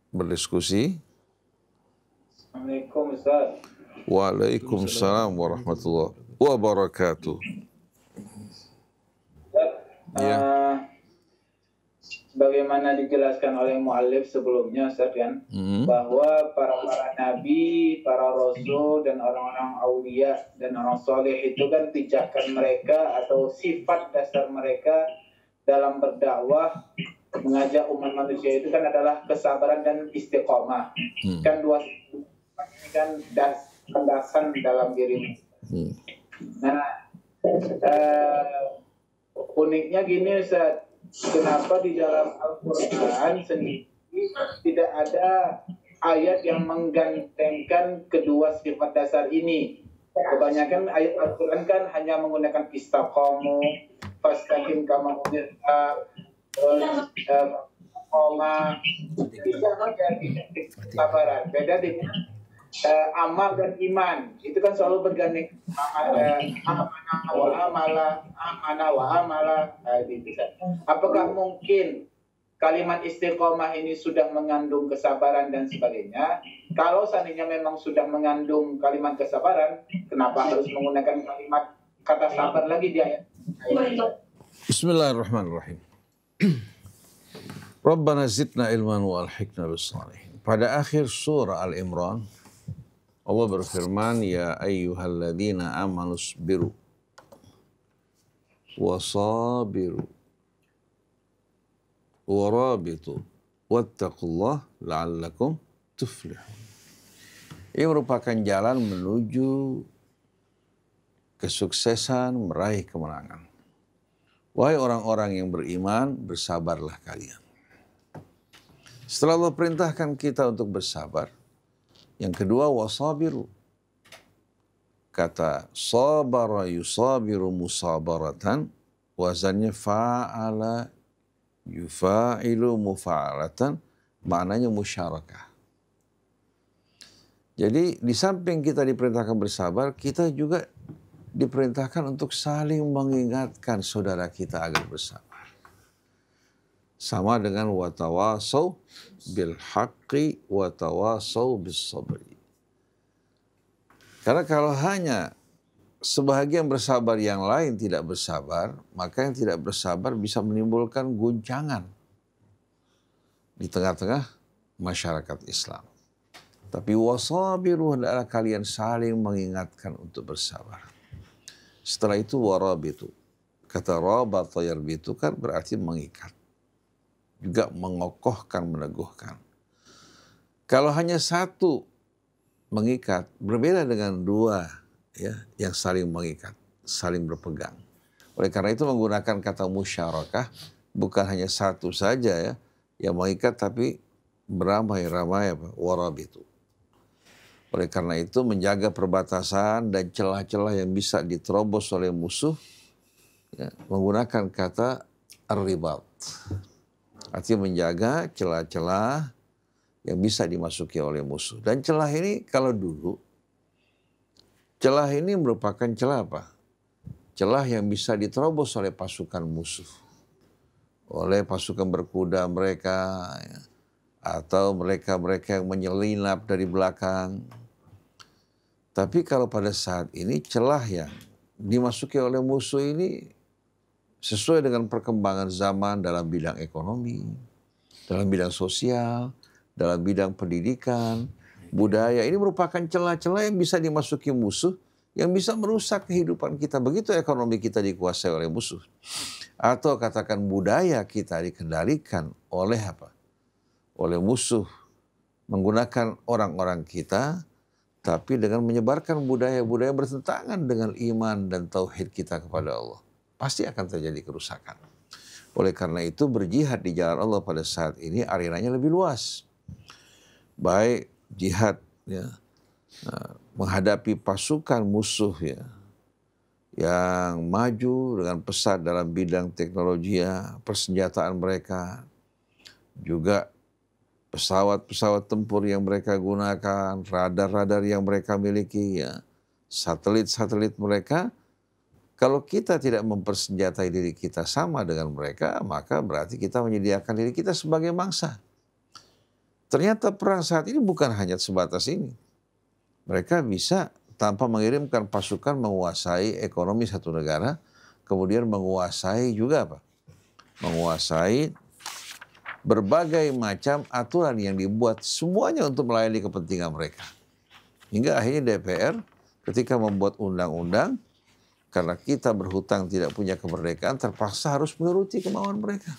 berdiskusi. Assalamualaikum Ustaz. Waalaikumsalam warahmatullahi wabarakatuh. Ya. Sebagaimana dijelaskan oleh muallif sebelumnya, Ustaz, kan, bahwa para nabi, para rasul, dan orang-orang aulia dan orang soleh itu kan pijakan mereka atau sifat dasar mereka dalam berdakwah, mengajak umat manusia itu kan adalah kesabaran dan istiqomah. Kan dua ini kan landasan dalam diri. Nah, uniknya gini, Ustaz. Kenapa di dalam Al-Quran sendiri tidak ada ayat yang menggantengkan kedua sifat dasar ini? Kebanyakan ayat Al-Quran kan hanya menggunakan istaqamu, fastaqim kama umirta, bisa menjadi kesabaran. Beda dengan amal dan iman, itu kan selalu bergandeng amana wa amala. Apakah mungkin kalimat istiqomah ini sudah mengandung kesabaran dan sebagainya? Kalau seandainya memang sudah mengandung kalimat kesabaran, kenapa harus menggunakan kalimat kata sabar lagi di ayat? Bismillahirrahmanirrahim. Rabbana zidna ilman wa alhiqna bis salihin. Pada akhir surah Al-Imran, Allah berfirman, ya ayyuhalladzina amanu sabiru wa sabiru wa rabitu wattaqullah la'allakum tuflihun. Ini merupakan jalan menuju kesuksesan, meraih kemenangan. Wahai orang-orang yang beriman, bersabarlah kalian. Setelah Allah perintahkan kita untuk bersabar, yang kedua wasabiru. Kata sabara yusabiru musabaratan, wazannya fa'ala yufa'ilu mufa'alatan, maknanya musyarakah. Jadi di samping kita diperintahkan bersabar, kita juga diperintahkan untuk saling mengingatkan saudara kita agar bersabar. Sama dengan watawasau bil haqqi watawasau bis sabri. Karena kalau hanya sebahagian bersabar yang lain tidak bersabar, maka yang tidak bersabar bisa menimbulkan guncangan di tengah-tengah masyarakat Islam. Tapi wasabiru adalah kalian saling mengingatkan untuk bersabar. Setelah itu warabitu. Kata rabata yarbitu kan berarti mengikat. Juga mengokohkan, meneguhkan. Kalau hanya satu mengikat, berbeda dengan dua ya, yang saling mengikat, saling berpegang. Oleh karena itu menggunakan kata musyarakah, bukan hanya satu saja ya, yang mengikat, tapi beramai-ramai warabitu. Oleh karena itu menjaga perbatasan dan celah-celah yang bisa diterobos oleh musuh, ya, menggunakan kata ar-ribat. Artinya menjaga celah-celah yang bisa dimasuki oleh musuh. Dan celah ini kalau dulu, celah ini merupakan celah apa? Celah yang bisa diterobos oleh pasukan musuh. Oleh pasukan berkuda mereka, ya, atau mereka-mereka yang menyelinap dari belakang. Tapi kalau pada saat ini celah yang dimasuki oleh musuh ini sesuai dengan perkembangan zaman dalam bidang ekonomi, dalam bidang sosial, dalam bidang pendidikan, budaya. Ini merupakan celah-celah yang bisa dimasuki musuh, yang bisa merusak kehidupan kita. Begitu ekonomi kita dikuasai oleh musuh. Atau katakan budaya kita dikendalikan oleh apa? Oleh musuh. Menggunakan orang-orang kita, tapi dengan menyebarkan budaya-budaya bertentangan dengan iman dan tauhid kita kepada Allah. Pasti akan terjadi kerusakan. Oleh karena itu berjihad di jalan Allah pada saat ini arenanya lebih luas. Baik jihad ya, menghadapi pasukan musuh ya, yang maju dengan pesat dalam bidang teknologi ya, persenjataan mereka, juga pesawat-pesawat tempur yang mereka gunakan, radar-radar yang mereka miliki ya, satelit-satelit mereka. Kalau kita tidak mempersenjatai diri kita sama dengan mereka, maka berarti kita menyediakan diri kita sebagai mangsa. Ternyata perang saat ini bukan hanya sebatas ini. Mereka bisa tanpa mengirimkan pasukan menguasai ekonomi satu negara, kemudian menguasai juga apa? Menguasai berbagai macam aturan yang dibuat semuanya untuk melayani kepentingan mereka. Hingga akhirnya DPR ketika membuat undang-undang, karena kita berhutang tidak punya kemerdekaan, terpaksa harus menuruti kemauan mereka.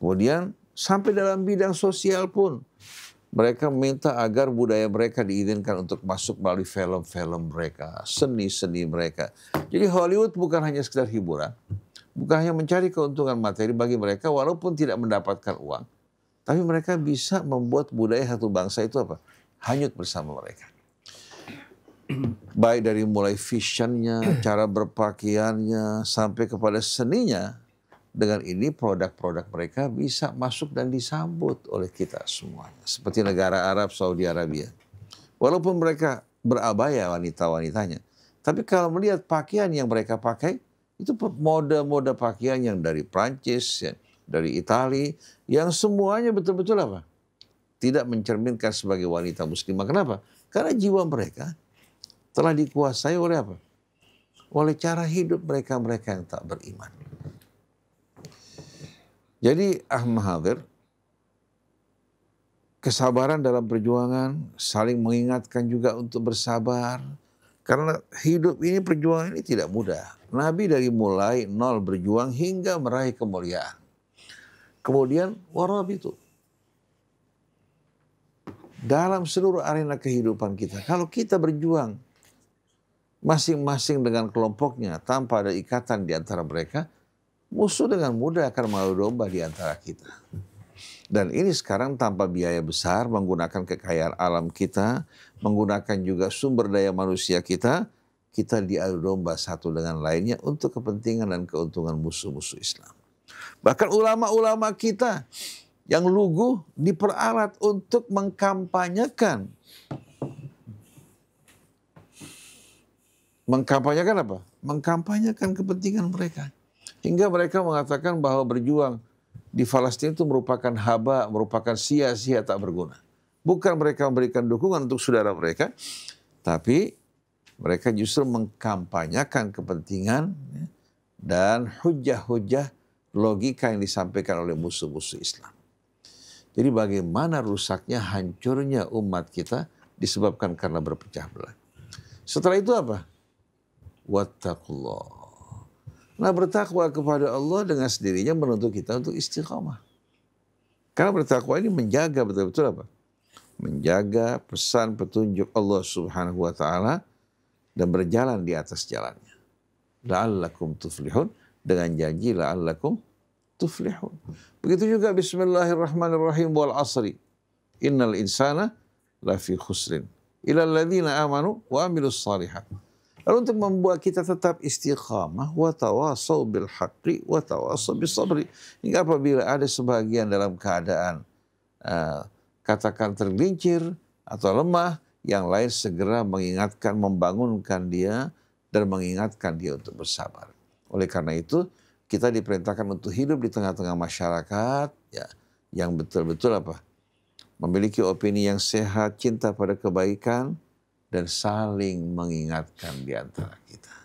Kemudian sampai dalam bidang sosial pun, mereka meminta agar budaya mereka diizinkan untuk masuk melalui film-film mereka, seni-seni mereka. Jadi Hollywood bukan hanya sekedar hiburan, bukan hanya mencari keuntungan materi bagi mereka walaupun tidak mendapatkan uang. Tapi mereka bisa membuat budaya satu bangsa itu apa? Hanyut bersama mereka. Baik dari mulai fashionnya, cara berpakaiannya, sampai kepada seninya. Dengan ini produk-produk mereka bisa masuk dan disambut oleh kita semuanya. Seperti negara Arab, Saudi Arabia. Walaupun mereka berabaya wanita-wanitanya. Tapi kalau melihat pakaian yang mereka pakai, itu mode-mode pakaian yang dari Prancis, ya, dari Italia, yang semuanya betul-betul apa? Tidak mencerminkan sebagai wanita muslimah. Kenapa? Karena jiwa mereka telah dikuasai oleh apa? Oleh cara hidup mereka-mereka yang tak beriman. Jadi Ahmad, kesabaran dalam perjuangan, saling mengingatkan juga untuk bersabar. Karena hidup ini, perjuangan ini tidak mudah. Nabi dari mulai nol berjuang hingga meraih kemuliaan. Kemudian warabitu. Dalam seluruh arena kehidupan kita, kalau kita berjuang masing-masing dengan kelompoknya tanpa ada ikatan di antara mereka, musuh dengan mudah akan mengadu domba di antara kita. Dan ini sekarang tanpa biaya besar, menggunakan kekayaan alam kita, menggunakan juga sumber daya manusia kita diadu domba satu dengan lainnya untuk kepentingan dan keuntungan musuh-musuh Islam. Bahkan ulama-ulama kita yang lugu diperalat untuk mengkampanyekan. Mengkampanyekan apa? Mengkampanyekan kepentingan mereka. Hingga mereka mengatakan bahwa berjuang di Palestina itu merupakan haba, merupakan sia-sia, tak berguna. Bukan mereka memberikan dukungan untuk saudara mereka, tapi mereka justru mengkampanyekan kepentingan dan hujah-hujah logika yang disampaikan oleh musuh-musuh Islam. Jadi bagaimana rusaknya, hancurnya umat kita disebabkan karena berpecah belah. Setelah itu apa? Wattaqullah. Nah, bertakwa kepada Allah dengan sendirinya menuntut kita untuk istiqamah. Karena bertakwa ini menjaga betul-betul apa? Menjaga pesan petunjuk Allah Subhanahu wa taala dan berjalan di atas jalannya. La'allakum tuflihun, dengan janji la'allakum tuflihun. Begitu juga bismillahirrahmanirrahim wal asri. Innal insana lafi khusrin. Illa alladzina amanu wa amilus salihat. Lalu untuk membuat kita tetap istiqamah, wa tawasau bil haqqi wa tawasau bis sabri. Hingga apabila ada sebagian dalam keadaan katakan tergelincir atau lemah, yang lain segera mengingatkan, membangunkan dia dan mengingatkan dia untuk bersabar. Oleh karena itu, kita diperintahkan untuk hidup di tengah-tengah masyarakat ya, yang betul-betul apa? Memiliki opini yang sehat, cinta pada kebaikan, dan saling mengingatkan di antara kita.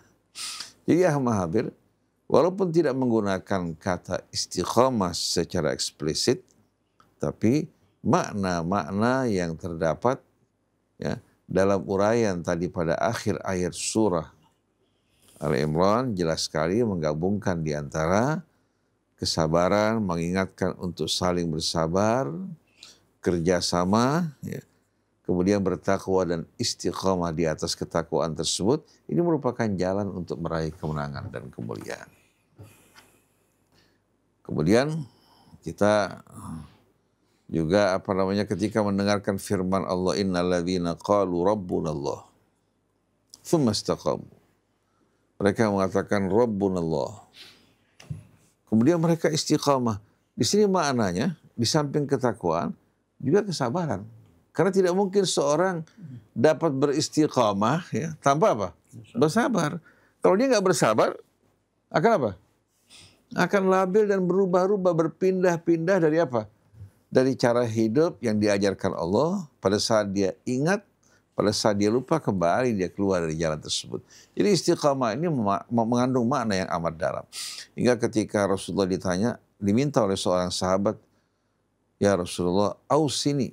Jadi Ahmad, walaupun tidak menggunakan kata istiqamah secara eksplisit, tapi makna-makna yang terdapat ya, dalam uraian tadi pada akhir ayat surah Al-Imran jelas sekali menggabungkan di antara kesabaran, mengingatkan untuk saling bersabar, kerjasama, ya, kemudian bertakwa dan istiqamah di atas ketakwaan tersebut. Ini merupakan jalan untuk meraih kemenangan dan kemuliaan. Kemudian kita juga ketika mendengarkan firman Allah, innalladzina qalu rabbunallah tsumma istaqamu. Mereka mengatakan rabbunallah. Kemudian mereka istiqamah. Di sini maknanya di samping ketakwaan juga kesabaran. Karena tidak mungkin seorang dapat beristiqamah ya, tanpa apa? Bersabar. Kalau dia nggak bersabar, akan apa? Akan labil dan berubah-ubah, berpindah-pindah dari apa? Dari cara hidup yang diajarkan Allah, pada saat dia ingat, pada saat dia lupa, kembali dia keluar dari jalan tersebut. Jadi istiqamah ini mengandung makna yang amat dalam. Hingga ketika Rasulullah diminta oleh seorang sahabat, ya Rasulullah, ausini,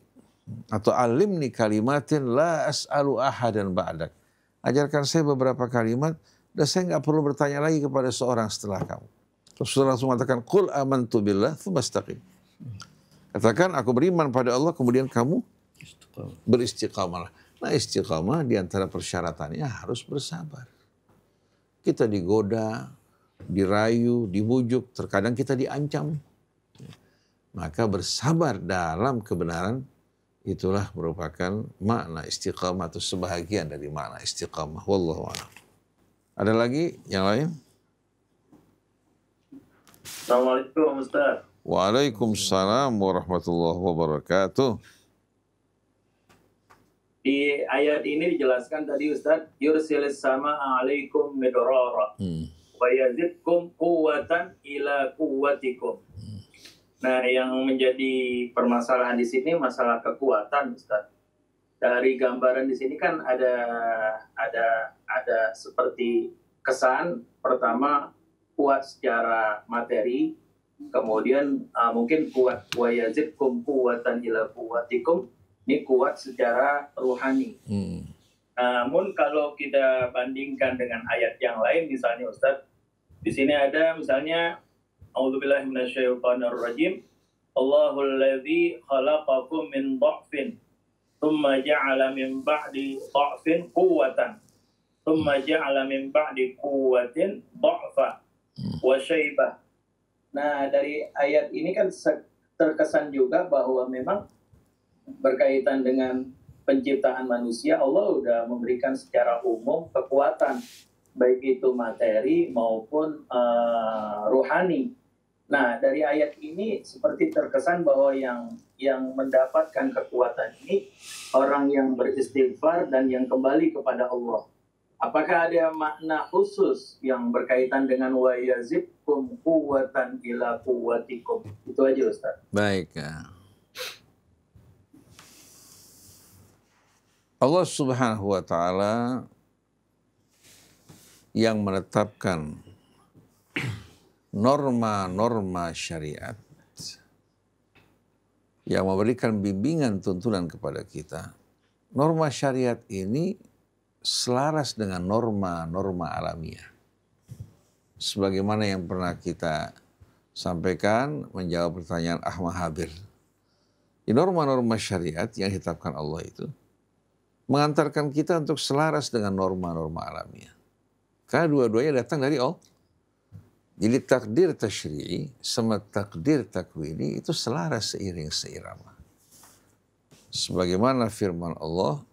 atau alimni kalimatin la as'alu ahadan ba'dak. Ajarkan saya beberapa kalimat dan saya nggak perlu bertanya lagi kepada seorang setelah kamu. Rasulullah langsung mengatakan, qul amantu billah tsumma istaqim. Katakan aku beriman pada Allah, kemudian kamu beristiqamah. Nah, istiqamah di antara persyaratannya harus bersabar. Kita digoda, dirayu, dibujuk, terkadang kita diancam. Maka bersabar dalam kebenaran, itulah merupakan makna istiqamah atau sebahagian dari makna istiqamah. Wallahu a'lam. Ada lagi yang lain? Assalamualaikum Ustaz. Waalaikumsalam warahmatullahi wabarakatuh. Di ayat ini dijelaskan tadi Ustaz, yursilis sama alaikum midrara wa yazidkum quwwatan ila quwwatikum. Nah, yang menjadi permasalahan di sini masalah kekuatan, Ustaz. Dari gambaran di sini kan ada seperti kesan pertama kuat secara materi, Kemudian mungkin kuat, wa yazidkum quwwatan ila quwwatikum, ini kuat secara rohani. Namun kalau kita bandingkan dengan ayat yang lain, misalnya Ustaz, di sini ada misalnya A'udzubillahi minasyaitonirrajim, Allahul ladzi khalaqakum min dha'fin thumma ja'ala min ba'di dha'fin quwwatan thumma ja'ala min ba'di quwwatin dha'fa wa syaibah. Nah, dari ayat ini kan terkesan juga bahwa memang berkaitan dengan penciptaan manusia, Allah sudah memberikan secara umum kekuatan, baik itu materi maupun rohani. Nah, dari ayat ini seperti terkesan bahwa yang mendapatkan kekuatan ini orang yang beristighfar dan yang kembali kepada Allah. Apakah ada makna khusus yang berkaitan dengan wa yazidkum quwwatan ila quwwatikum? Itu aja Ustaz. Baik. Allah Subhanahu wa taala yang menetapkan norma-norma syariat, yang memberikan bimbingan tuntunan kepada kita. Norma syariat ini selaras dengan norma-norma alamiah. Sebagaimana yang pernah kita sampaikan menjawab pertanyaan Ahmad Habir. Norma-norma syariat yang ditetapkan Allah itu mengantarkan kita untuk selaras dengan norma-norma alamiah. Karena dua-duanya datang dari Allah. Jadi takdir tasyri'i sama takdir takwini itu selaras seiring seirama. Sebagaimana firman Allah,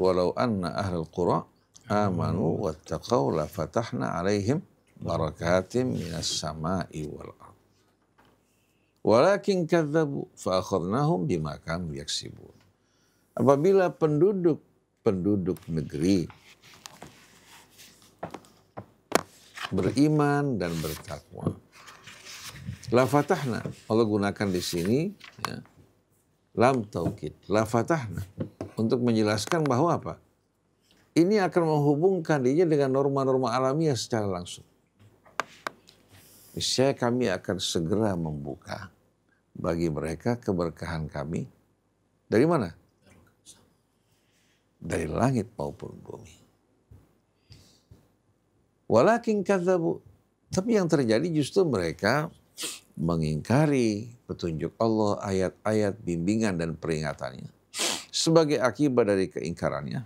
walau anna ahlul qura amanu wattaqau la fatahna alaihim barakatim minas sama'i wal ardh. Walakin kadzabu fa akhadnahum bima kanu yaksibun. Apabila penduduk negeri beriman dan bertakwa, la fatahna, Allah gunakan di sini ya, lam taukid, la fatahna, untuk menjelaskan bahwa apa? Ini akan menghubungkan dirinya dengan norma-norma alamiah secara langsung. Niscaya kami akan segera membuka bagi mereka keberkahan kami. Dari mana? Dari langit maupun bumi. Walakin kadzabu, tapi yang terjadi justru mereka mengingkari petunjuk Allah, ayat-ayat bimbingan dan peringatannya. Sebagai akibat dari keingkarannya,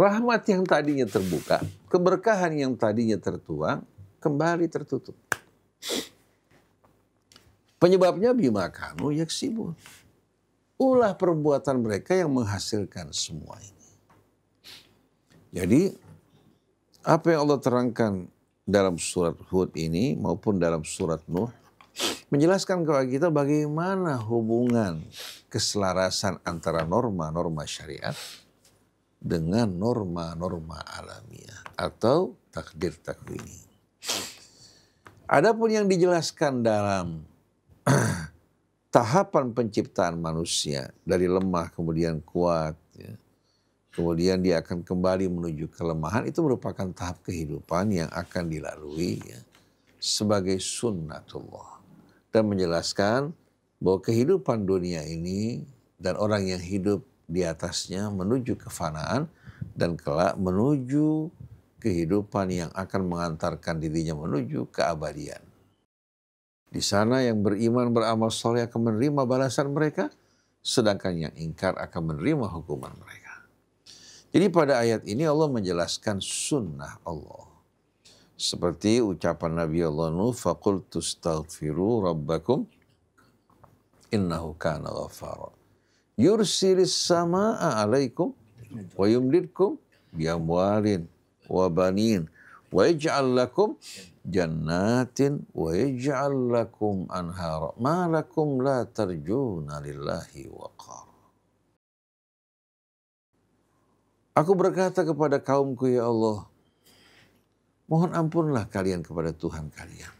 rahmat yang tadinya terbuka, keberkahan yang tadinya tertuang, kembali tertutup. Penyebabnya bima kanu yaksibun. Ulah perbuatan mereka yang menghasilkan semua ini. Jadi, apa yang Allah terangkan dalam surat Hud ini maupun dalam surat Nuh, menjelaskan kepada kita bagaimana hubungan keselarasan antara norma-norma syariat dengan norma-norma alamiah atau takdir takwini. Adapun yang dijelaskan dalam tahapan penciptaan manusia dari lemah kemudian kuat, ya, kemudian dia akan kembali menuju kelemahan, itu merupakan tahap kehidupan yang akan dilalui ya, sebagai sunnatullah. Dan menjelaskan bahwa kehidupan dunia ini dan orang yang hidup di atasnya menuju kefanaan dan kelak menuju kehidupan yang akan mengantarkan dirinya menuju keabadian. Di sana yang beriman beramal soleh akan menerima balasan mereka, sedangkan yang ingkar akan menerima hukuman mereka. Jadi pada ayat ini Allah menjelaskan sunnah Allah. Seperti ucapan Nabi Allah Nuh, faqultu astaghfiru rabbakum innahu kana ghaffara. Yursilis sama'a alaikum wa yumdidkum biamwalin wa banin wa yaj'al lakum jannatin wa yaj'al lakum anhara ma lakum la tarjuna lillahi waqar. Aku berkata kepada kaumku, ya Allah, mohon ampunlah kalian kepada Tuhan kalian.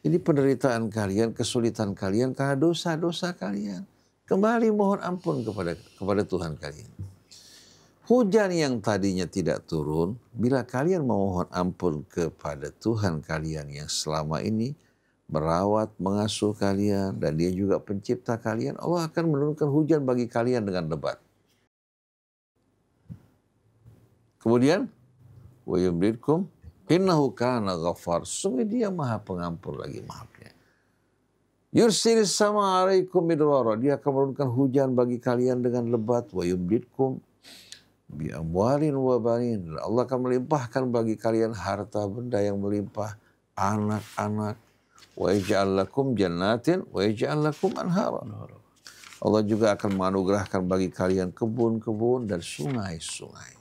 Ini penderitaan kalian, kesulitan kalian karena dosa-dosa kalian. Kembali mohon ampun kepada Tuhan kalian. Hujan yang tadinya tidak turun, bila kalian memohon ampun kepada Tuhan kalian yang selama ini merawat, mengasuh kalian, dan Dia juga pencipta kalian, Allah akan menurunkan hujan bagi kalian dengan lebat. Kemudian, wa yumdidkum innahu kana ghaffar. Sungguh Dia Maha Pengampun lagi Maha Penyayang. Yursilis sama alaikum midrara. Dia akan menurunkan hujan bagi kalian dengan lebat. Wa yumdidkum bi amwalin wa banin. Allah akan melimpahkan bagi kalian harta benda yang melimpah, anak-anak. Wa yaj'al lakum jannatin wa yaj'al lakum anhara. Allah juga akan menganugerahkan bagi kalian kebun-kebun dan sungai-sungai.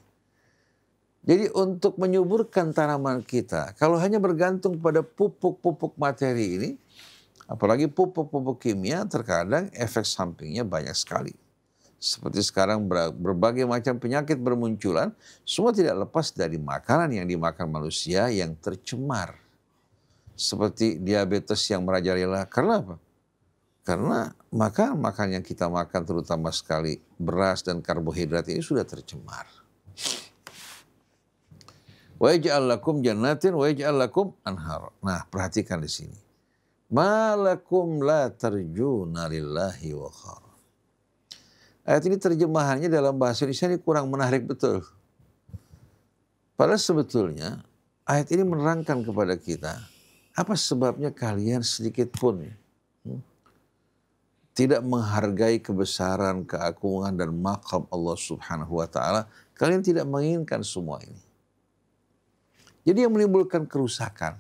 Jadi untuk menyuburkan tanaman kita, kalau hanya bergantung pada pupuk-pupuk materi ini, apalagi pupuk-pupuk kimia, terkadang efek sampingnya banyak sekali. Seperti sekarang berbagai macam penyakit bermunculan, semua tidak lepas dari makanan yang dimakan manusia yang tercemar. Seperti diabetes yang merajalela. Karena apa? Karena makanan yang kita makan, terutama sekali beras dan karbohidrat ini sudah tercemar. Wa yaj'al lakum jannatin wa yaj'al lakum anhar. Nah, perhatikan di sini. Ma lakum la tarjuna lillahi waqar. Ayat ini terjemahannya dalam bahasa Indonesia ini kurang menarik betul. Padahal sebetulnya ayat ini menerangkan kepada kita apa sebabnya kalian sedikit pun tidak menghargai kebesaran, keagungan dan maqam Allah Subhanahu wa taala. Kalian tidak menginginkan semua ini. Jadi yang menimbulkan kerusakan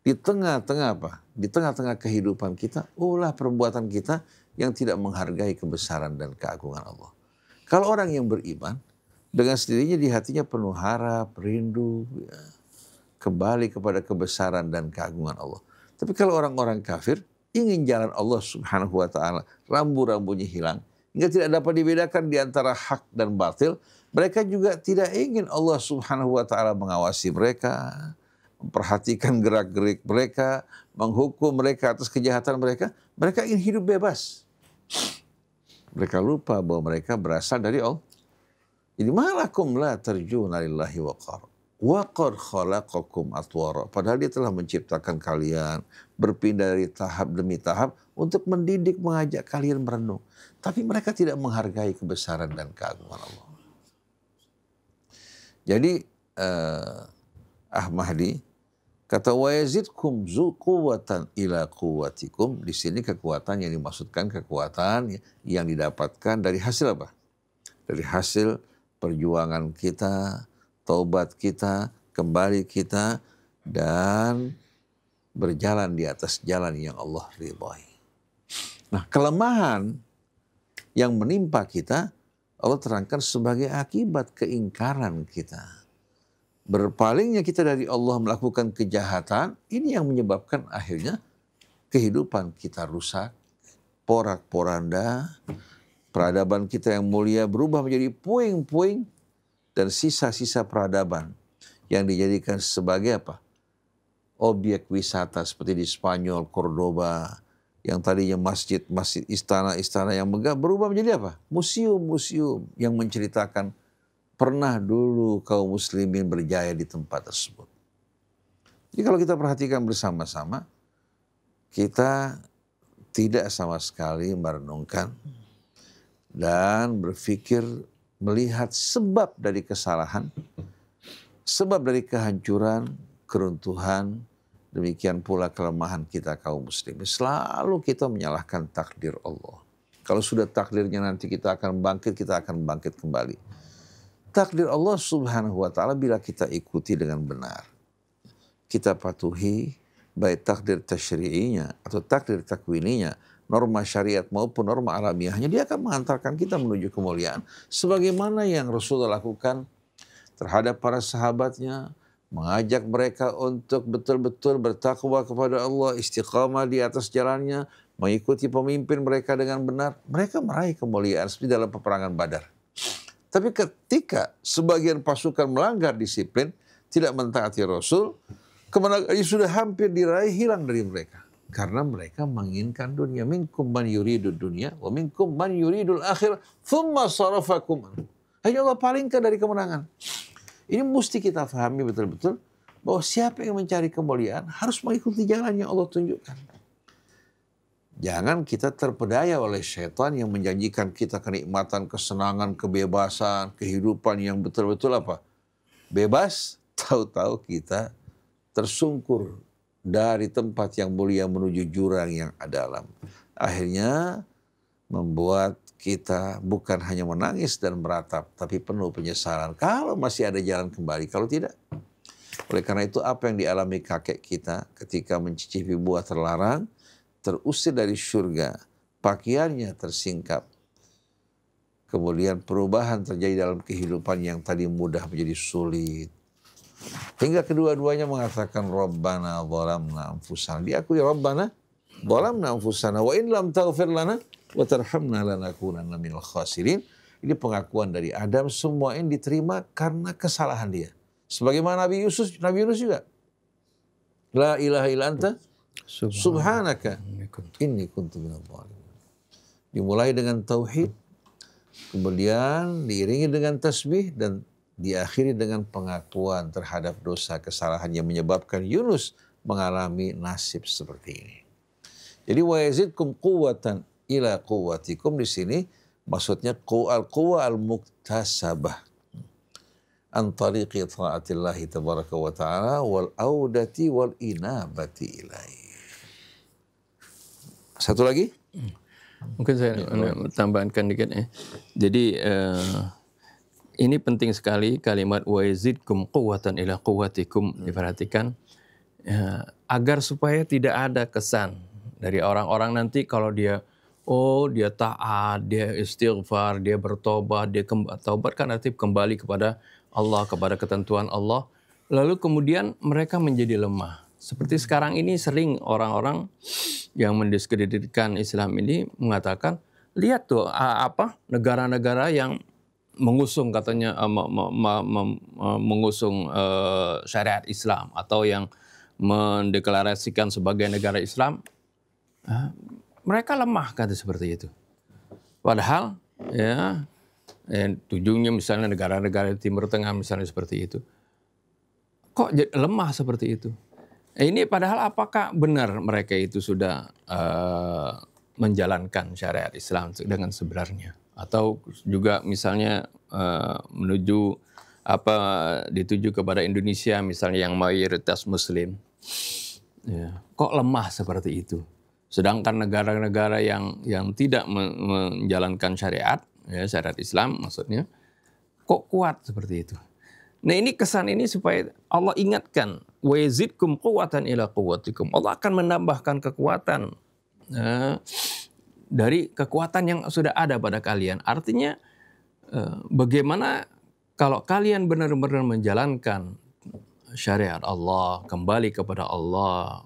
di tengah-tengah apa? Di tengah-tengah kehidupan kita, perbuatan kita yang tidak menghargai kebesaran dan keagungan Allah. Kalau orang yang beriman, dengan sendirinya di hatinya penuh harap, rindu, kembali kepada kebesaran dan keagungan Allah. Tapi kalau orang-orang kafir, ingin jalan Allah Subhanahu wa ta'ala, rambu-rambunya hilang, hingga tidak dapat dibedakan di antara hak dan batil, mereka juga tidak ingin Allah Subhanahu wa ta'ala mengawasi mereka, memperhatikan gerak-gerik mereka, menghukum mereka atas kejahatan mereka. Mereka ingin hidup bebas. Mereka lupa bahwa mereka berasal dari Allah. Jadi malakum la tarjuna lillahi waqar. Waqad khalaqakum atwara. Padahal Dia telah menciptakan kalian berpindah dari tahap demi tahap untuk mendidik, mengajak kalian merenung. Tapi mereka tidak menghargai kebesaran dan keagungan Allah. Jadi Ahmadi kata wa yazidkum zu quwwatan ila quwwatikum. Di sini kekuatan yang dimaksudkan kekuatan yang didapatkan dari hasil apa? Dari hasil perjuangan kita, taubat kita, kembali kita, dan berjalan di atas jalan yang Allah ridhai. Nah, kelemahan yang menimpa kita, Allah terangkan sebagai akibat keingkaran kita. Berpalingnya kita dari Allah melakukan kejahatan, ini yang menyebabkan akhirnya kehidupan kita rusak, porak-poranda, peradaban kita yang mulia berubah menjadi puing-puing, dan sisa-sisa peradaban yang dijadikan sebagai apa? Objek wisata seperti di Spanyol, Cordoba, yang tadinya masjid-masjid, istana-istana yang megah berubah menjadi apa? Museum-museum yang menceritakan pernah dulu kaum muslimin berjaya di tempat tersebut. Jadi kalau kita perhatikan bersama-sama, kita tidak sama sekali merenungkan dan berpikir melihat sebab dari kesalahan, sebab dari kehancuran, keruntuhan, demikian pula kelemahan kita kaum muslimin. Selalu kita menyalahkan takdir Allah. Kalau sudah takdirnya nanti kita akan bangkit kembali. Takdir Allah Subhanahu wa ta'ala bila kita ikuti dengan benar, kita patuhi baik takdir tasyri'inya atau takdir takwininya, norma syariat maupun norma alamiahnya, Dia akan mengantarkan kita menuju kemuliaan. Sebagaimana yang Rasulullah lakukan terhadap para sahabatnya, mengajak mereka untuk betul-betul bertakwa kepada Allah, istiqamah di atas jalannya, mengikuti pemimpin mereka dengan benar, mereka meraih kemuliaan seperti dalam peperangan Badar. Tapi ketika sebagian pasukan melanggar disiplin, tidak mentaati Rasul, kemenangan sudah hampir diraih, hilang dari mereka. Karena mereka menginginkan dunia. Minkum man yuridud dunya, wa minkum man yuridul akhir, thumma sarafakum. Hanya Allah palingkan dari kemenangan. Ini mesti kita pahami betul-betul bahwa siapa yang mencari kemuliaan harus mengikuti jalan yang Allah tunjukkan. Jangan kita terpedaya oleh syaitan yang menjanjikan kita kenikmatan, kesenangan, kebebasan, kehidupan yang betul-betul apa? Bebas, tahu-tahu kita tersungkur dari tempat yang mulia menuju jurang yang dalam. Akhirnya membuat kita bukan hanya menangis dan meratap, tapi penuh penyesalan. Kalau masih ada jalan kembali, kalau tidak. Oleh karena itu apa yang dialami kakek kita ketika mencicipi buah terlarang, terusir dari surga, pakaiannya tersingkap. Kemudian perubahan terjadi dalam kehidupan yang tadi mudah menjadi sulit. Hingga kedua-duanya mengatakan Rabbana zalamna anfusana. Diakui Rabbana zalamna anfusana wa in lam taghfir lana wa tarhamna lanakunanna minal khasirin. Ini pengakuan dari Adam, semua ini diterima karena kesalahan dia. Sebagaimana Nabi Yunus juga. La ilaha illa anta subhanaka inni kuntu minadh dhalimin. Dimulai dengan tauhid, kemudian diiringi dengan tasbih dan diakhiri dengan pengakuan terhadap dosa kesalahan yang menyebabkan Yunus mengalami nasib seperti ini. Jadi wa yazidkum quwwatan ila quwwatikum di sini maksudnya al-quwwa al-muktasabah an tariqi ta'atillahi tabaraka wa ta'ala wal audati wal inabati ilaihi. Satu lagi? Mungkin saya tambahkan dikit ya. Jadi ini penting sekali kalimat wa yazidkum quwwatan ila quwwatikum diperhatikan agar supaya tidak ada kesan dari orang-orang nanti kalau dia taat, dia istighfar, dia bertobat, dia taubat kan artinya kembali kepada Allah, kepada ketentuan Allah. Lalu kemudian mereka menjadi lemah. Seperti sekarang ini sering orang-orang yang mendiskreditkan Islam ini mengatakan, lihat tuh negara-negara yang mengusung katanya mengusung syariat Islam atau yang mendeklarasikan sebagai negara Islam, mereka lemah kata seperti itu. Padahal tujuannya misalnya negara-negara Timur Tengah misalnya seperti itu. Kok lemah seperti itu? Ini padahal apakah benar mereka itu sudah menjalankan syariat Islam dengan sebenarnya? Atau juga misalnya dituju kepada Indonesia misalnya yang mayoritas Muslim. Ya, kok lemah seperti itu? Sedangkan negara-negara yang tidak menjalankan syariat, syariat Islam maksudnya, kok kuat seperti itu? Nah ini kesan ini supaya Allah ingatkan, wa yazidkum quwwatan ila quwwatikum. Allah akan menambahkan kekuatan dari kekuatan yang sudah ada pada kalian. Artinya bagaimana kalau kalian benar-benar menjalankan syariat Allah, kembali kepada Allah,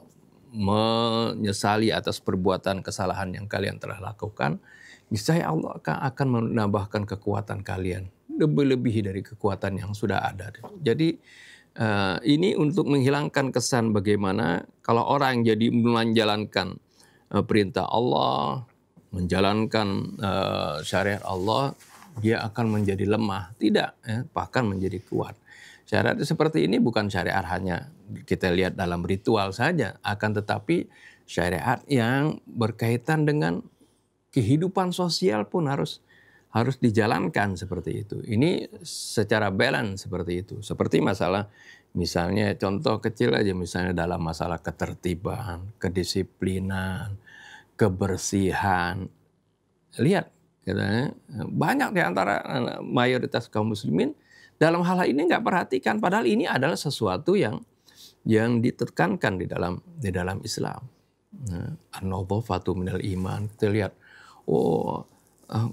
menyesali atas perbuatan kesalahan yang kalian telah lakukan, niscaya Allah akan menambahkan kekuatan kalian lebih-lebih dari kekuatan yang sudah ada. Jadi ini untuk menghilangkan kesan bagaimana kalau orang jadi menjalankan perintah Allah, menjalankan syariat Allah, dia akan menjadi lemah. Tidak, bahkan menjadi kuat. Syariat seperti ini bukan syariat hanya kita lihat dalam ritual saja, akan tetapi syariat yang berkaitan dengan kehidupan sosial pun harus dijalankan seperti itu. Ini secara balance seperti itu. Seperti misalnya contoh kecil aja misalnya dalam masalah ketertiban, kedisiplinan, kebersihan. Lihat, banyak di antara mayoritas kaum muslimin dalam hal ini nggak perhatikan. Padahal ini adalah sesuatu yang ditekankan di dalam Islam. An-nadhafatu minal iman. Kita lihat,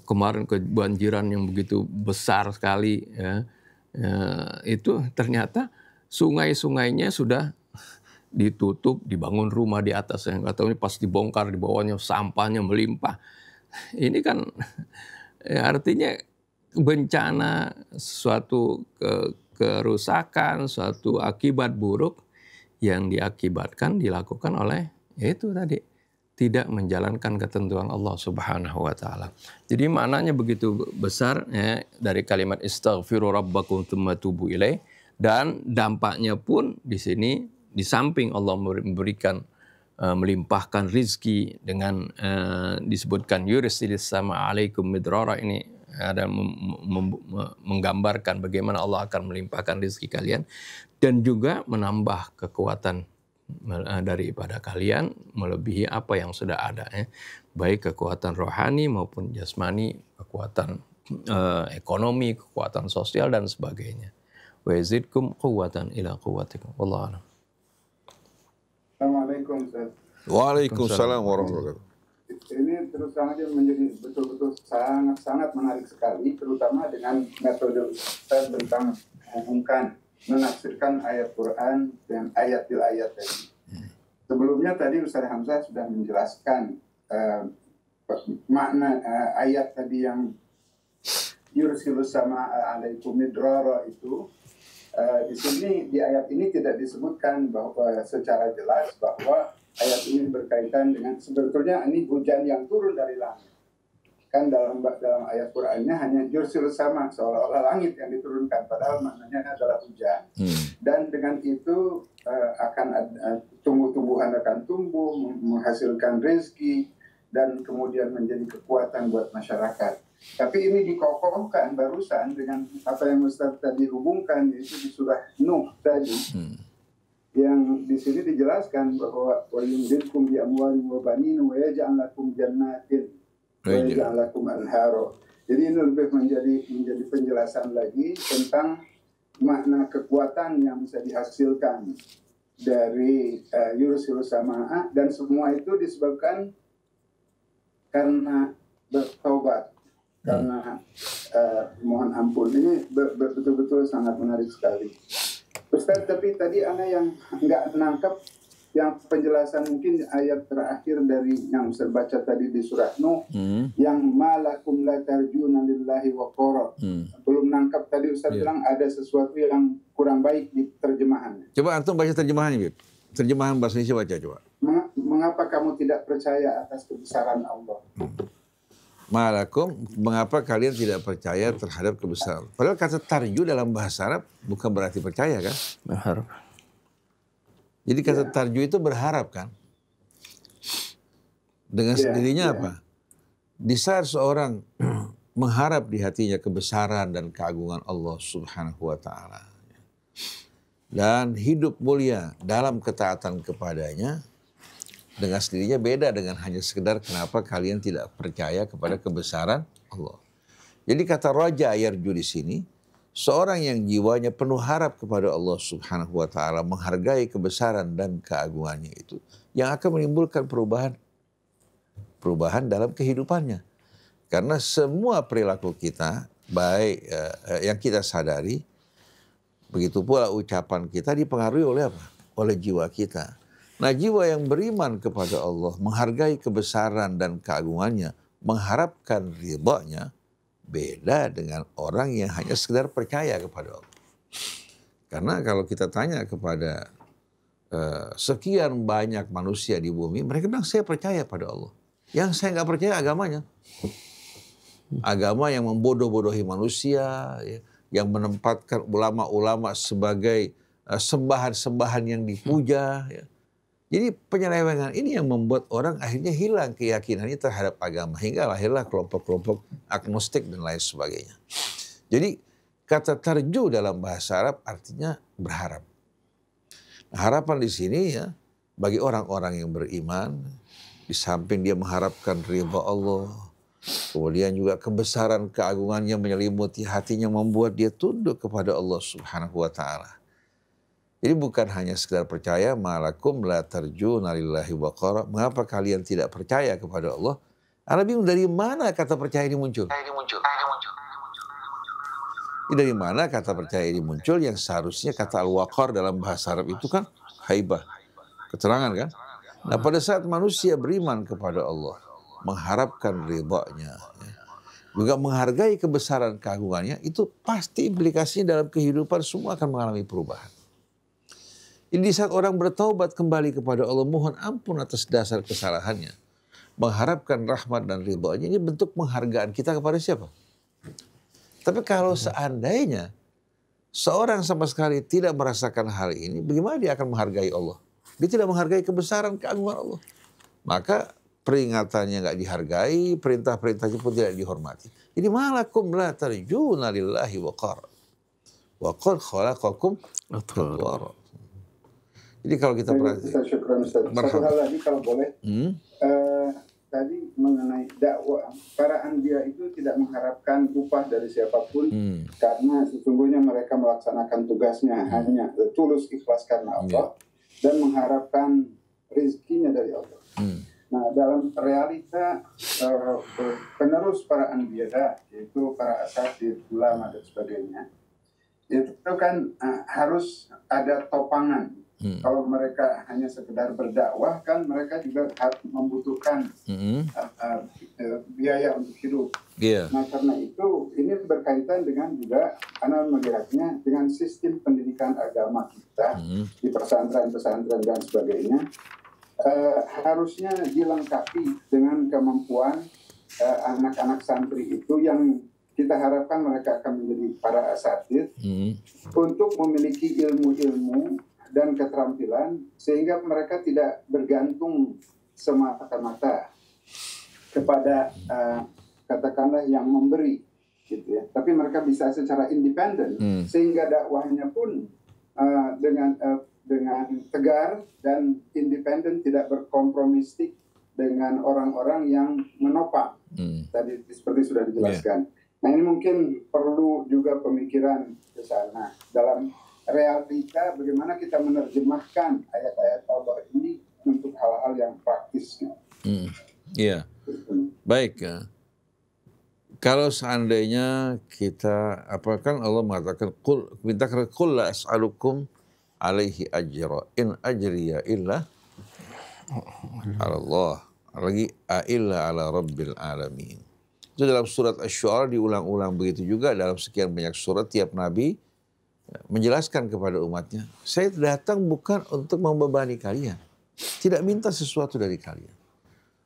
kemarin kebanjiran yang begitu besar sekali, itu ternyata sungai-sungainya sudah ditutup, dibangun rumah di atas. Yang nggak tahu ini pas dibongkar di bawahnya sampahnya melimpah. Ini kan artinya bencana, suatu kerusakan, suatu akibat buruk yang dilakukan oleh itu tadi tidak menjalankan ketentuan Allah Subhanahu wa taala. Jadi maknanya begitu besar ya, dari kalimat istaghfiru rabbakum tsumma tubu ilaih, dan dampaknya pun di sini di samping Allah memberikan melimpahkan rizki dengan disebutkan yursilis sama alaikum midrara, ini ada menggambarkan bagaimana Allah akan melimpahkan rizki kalian dan juga menambah kekuatan daripada kalian melebihi apa yang sudah ada ya. Baik kekuatan rohani maupun jasmani, kekuatan ekonomi, kekuatan sosial dan sebagainya. Wa yazidkum quwwatan ila quwwatikum. Wallahu a'lam. Assalamualaikum Ustaz. Waalaikumsalam warahmatullahi wabarakatuh. Ini terus terang aja menjadi betul-betul sangat menarik sekali, terutama dengan metode Ustaz tentang menghubungkan, menafsirkan ayat Quran dan ayat-ayat tadi. Sebelumnya tadi Ustaz Hamzah sudah menjelaskan makna ayat tadi yang yursilus sama alaikum midrara itu. Di sini di ayat ini tidak disebutkan bahwa secara jelas bahwa ayat ini berkaitan dengan sebetulnya ini hujan yang turun dari langit. Kan dalam ayat Qur'annya hanya yursilus sama, seolah-olah langit yang diturunkan, padahal maknanya adalah hujan. Dan dengan itu akan tumbuh-tumbuhan akan tumbuh, menghasilkan rezeki dan kemudian menjadi kekuatan buat masyarakat. Tapi ini dikokohkan barusan dengan apa yang Ustaz tadi hubungkan, yaitu di surah Nuh tadi. Yang di sini dijelaskan bahwa wa yumdidkum bi amwalin wa banin wa yaj'al lakum jannatin wa yaj'al lakum anhara. Jadi ini lebih menjadi penjelasan lagi tentang makna kekuatan yang bisa dihasilkan dari yursilus samaa, dan semua itu disebabkan karena bertaubat, karena mohon ampun. Ini betul-betul sangat menarik sekali. Ustaz, tapi tadi ana yang nggak nangkep yang penjelasan mungkin ayat terakhir dari yang saya baca tadi di surah Nuh, yang malakum la tarjuna lillahi waqara. Belum nangkep tadi Ustaz bilang ada sesuatu yang kurang baik di terjemahannya. Coba antum baca terjemahannya, Bib. Terjemahan bahasa Indonesia baca coba. Mengapa kamu tidak percaya atas kebesaran Allah? Malakum, mengapa kalian tidak percaya terhadap kebesaran? Padahal kata tarju dalam bahasa Arab bukan berarti percaya kan? Berharap. Jadi kata tarju itu berharap kan? Dengan sendirinya apa? Di saat seorang mengharap di hatinya kebesaran dan keagungan Allah Subhanahu wa taala dan hidup mulia dalam ketaatan kepadanya, dengan sendirinya beda dengan hanya sekedar kenapa kalian tidak percaya kepada kebesaran Allah. Jadi kata raja yarju di sini, seorang yang jiwanya penuh harap kepada Allah Subhanahu wa taala, menghargai kebesaran dan keagungannya itu yang akan menimbulkan perubahan dalam kehidupannya. Karena semua perilaku kita, baik yang kita sadari, begitu pula ucapan kita dipengaruhi oleh apa? Oleh jiwa kita. Nah, jiwa yang beriman kepada Allah, menghargai kebesaran dan keagungannya, mengharapkan ridha-Nya, beda dengan orang yang hanya sekedar percaya kepada Allah. Karena kalau kita tanya kepada sekian banyak manusia di bumi, mereka bilang saya percaya pada Allah. Yang saya nggak percaya agamanya. Agama yang membodoh-bodohi manusia, ya, yang menempatkan ulama-ulama sebagai sembahan-sembahan yang dipuja, ya. Jadi penyelewengan ini yang membuat orang akhirnya hilang keyakinannya terhadap agama. Hingga lahirlah kelompok-kelompok agnostik dan lain sebagainya. Jadi kata tarju dalam bahasa Arab artinya berharap. Nah, harapan di sini ya bagi orang-orang yang beriman, di samping dia mengharapkan ridha Allah, kemudian juga kebesaran keagungannya menyelimuti hatinya, membuat dia tunduk kepada Allah Subhanahu wa taala. Jadi bukan hanya sekedar percaya, malakum la tarjuna lillahi waqara. Mengapa kalian tidak percaya kepada Allah? Anda bingung dari mana kata percaya ini muncul? Dari mana kata percaya ini muncul yang seharusnya kata al-waqar dalam bahasa Arab itu kan haibah, keterangan kan? Nah, pada saat manusia beriman kepada Allah, mengharapkan ridha-Nya, juga menghargai kebesaran keagungannya, itu pasti implikasinya dalam kehidupan semua akan mengalami perubahan. Ini di saat orang bertaubat kembali kepada Allah, mohon ampun atas dasar kesalahannya, mengharapkan rahmat dan ridhonya, ini bentuk penghargaan kita kepada siapa? Tapi kalau seandainya seorang sama sekali tidak merasakan hal ini, bagaimana dia akan menghargai Allah? Dia tidak menghargai kebesaran, keagungan Allah. Maka peringatannya nggak dihargai, perintah-perintahnya pun tidak dihormati. Jadi malakum la tarjuna lillahi waqara. Wa qad khalaqakum atwara. Jadi kalau kita perhatikan. Satu hal lagi kalau boleh. Tadi mengenai dakwah, para anbiya itu tidak mengharapkan upah dari siapapun karena sesungguhnya mereka melaksanakan tugasnya hanya tulus ikhlas karena Allah dan mengharapkan rezekinya dari Allah. Nah, dalam realita penerus para anbiya, yaitu para asatidz, ulama dan sebagainya, itu kan harus ada topangan. Kalau mereka hanya sekedar berdakwah, kan mereka juga harus membutuhkan biaya untuk hidup. Nah, karena itu ini berkaitan dengan juga, karena melihatnya dengan sistem pendidikan agama kita di pesantren-pesantren dan sebagainya, harusnya dilengkapi dengan kemampuan anak-anak santri itu yang kita harapkan mereka akan menjadi para asatidz untuk memiliki ilmu-ilmu dan keterampilan sehingga mereka tidak bergantung semata-mata kepada katakanlah yang memberi gitu ya, tapi mereka bisa secara independen sehingga dakwahnya pun dengan tegar dan independen, tidak berkompromistik dengan orang-orang yang menopang. Tadi seperti sudah dijelaskan. Nah, ini mungkin perlu juga pemikiran ke sana dalam realita bagaimana kita menerjemahkan ayat-ayat Allah ini untuk hal-hal yang praktis. Iya. Baik ya. Kalau seandainya kita, kan Allah mengatakan qul la as'alukum alaihi ajra in ajriya illa ala Allah, lagi illa ala rabbil alamin. Itu dalam surat Asy-Syu'ara diulang-ulang, begitu juga dalam sekian banyak surat tiap nabi menjelaskan kepada umatnya, saya datang bukan untuk membebani kalian, tidak minta sesuatu dari kalian.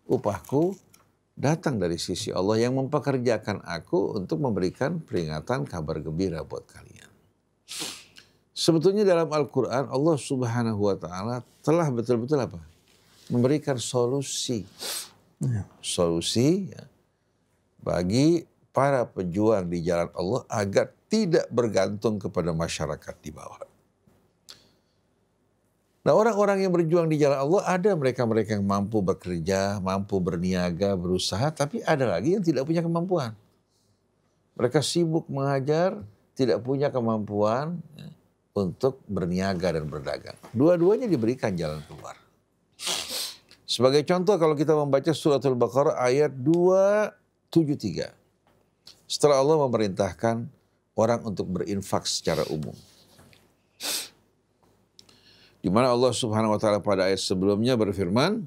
Upahku datang dari sisi Allah yang mempekerjakan aku untuk memberikan peringatan, kabar gembira buat kalian. Sebetulnya dalam Al-Quran Allah Subhanahu wa Ta'ala telah betul-betul apa? Memberikan solusi. Solusi ya, bagi para pejuang di jalan Allah agar tidak bergantung kepada masyarakat di bawah. Nah, orang-orang yang berjuang di jalan Allah, ada mereka-mereka yang mampu bekerja, mampu berniaga, berusaha, tapi ada lagi yang tidak punya kemampuan. Mereka sibuk mengajar, tidak punya kemampuan untuk berniaga dan berdagang. Dua-duanya diberikan jalan keluar. Sebagai contoh, kalau kita membaca surat Al-Baqarah ayat 273. Setelah Allah memerintahkan orang untuk berinfak secara umum. Di mana Allah Subhanahu wa Ta'ala pada ayat sebelumnya berfirman,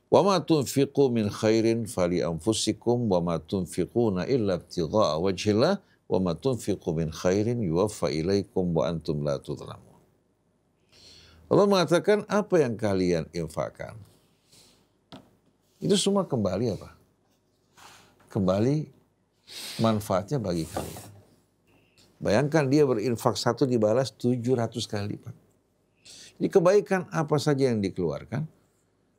"Wa ma tunfiqu min khairin fali anfusikum wa ma tunfiquna illa ibtigha'a wajhillah wa ma tunfiqu min khairin yuwaffa ilaikum wa antum la tudhlamun." Allah mengatakan apa yang kalian infakkan, itu semua kembali apa? Kembali manfaatnya bagi kalian. Bayangkan dia berinfak satu dibalas 700 kali lipat. Jadi kebaikan apa saja yang dikeluarkan,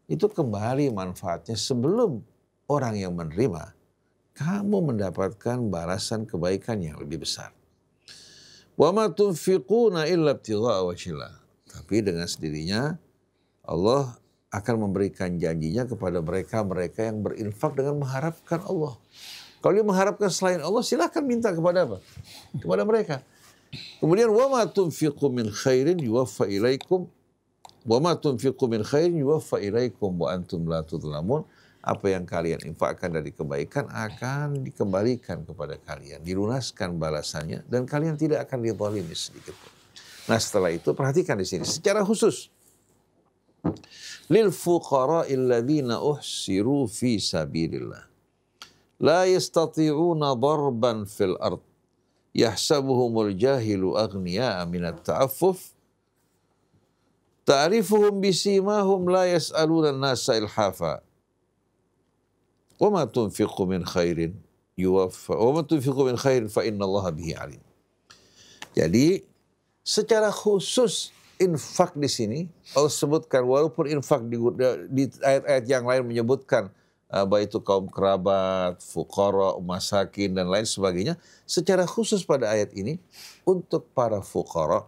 itu kembali manfaatnya sebelum orang yang menerima, kamu mendapatkan balasan kebaikan yang lebih besar. Wa ma tunfiquna illa ibtigha'a wajhillah. Tapi dengan sendirinya Allah akan memberikan janjinya kepada mereka-mereka yang berinfak dengan mengharapkan Allah. Kalau dia mengharapkan selain Allah, silakan minta kepada apa? Kepada mereka. Kemudian wa ma tunfiqu min khairin yuwaffa ilaikum wa ma tunfiqu min khairin yuwaffa ilaikum wa antum la tudhlamun. Apa yang kalian infakkan dari kebaikan akan dikembalikan kepada kalian, dilunaskan balasannya dan kalian tidak akan dizalimi sedikit pun. Nah, setelah itu perhatikan di sini secara khusus. Lil fuqara'il ladzina uhsiru fi sabilillah la yastati'una darban fil ard yahsabuhumul jahilu aghniya'a minat ta'affuf Ta'rifuhum bisimahum la yas'aluna an-nasa ilhafa. Wa ma tunfiqu min khairin yuwaffa. Wa ma tunfiqu min khairin fa innallaha bihi alim. Jadi secara khusus infak di sini Allah sebutkan, walaupun infak di ayat-ayat yang lain menyebutkan baik itu kaum kerabat, fuqara, masakin dan lain sebagainya, secara khusus pada ayat ini untuk para fuqara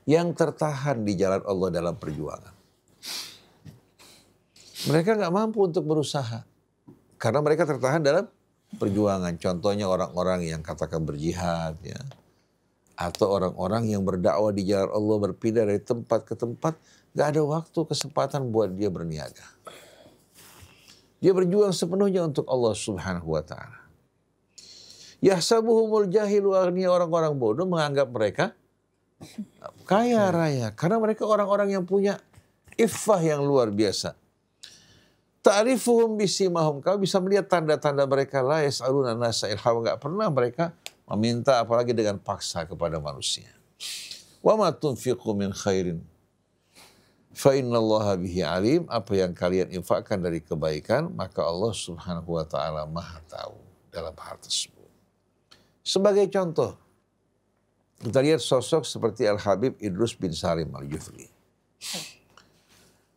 yang tertahan di jalan Allah dalam perjuangan. Mereka nggak mampu untuk berusaha karena mereka tertahan dalam perjuangan. Contohnya orang-orang yang katakan berjihad, ya, atau orang-orang yang berdakwah di jalan Allah, berpindah dari tempat ke tempat, nggak ada waktu kesempatan buat dia berniaga. Dia berjuang sepenuhnya untuk Allah Subhanahu wa Ta'ala. Yahsabuhumul jahilu aghniya, orang-orang bodoh menganggap mereka kaya raya karena mereka orang-orang yang punya iffah yang luar biasa. Ta'rifuhum bisimahum, kau bisa melihat tanda-tanda mereka, la yas'aluna nasa ilham, enggak pernah mereka meminta apalagi dengan paksa kepada manusia. Wa ma tunfiqu min khairin fa innallaha bihi alim, apa yang kalian infakkan dari kebaikan maka Allah Subhanahu wa Ta'ala Maha tahu dalam hal tersebut. Sebagai contoh, kita lihat sosok seperti Al-Habib Idrus bin Salim Al-Jufri.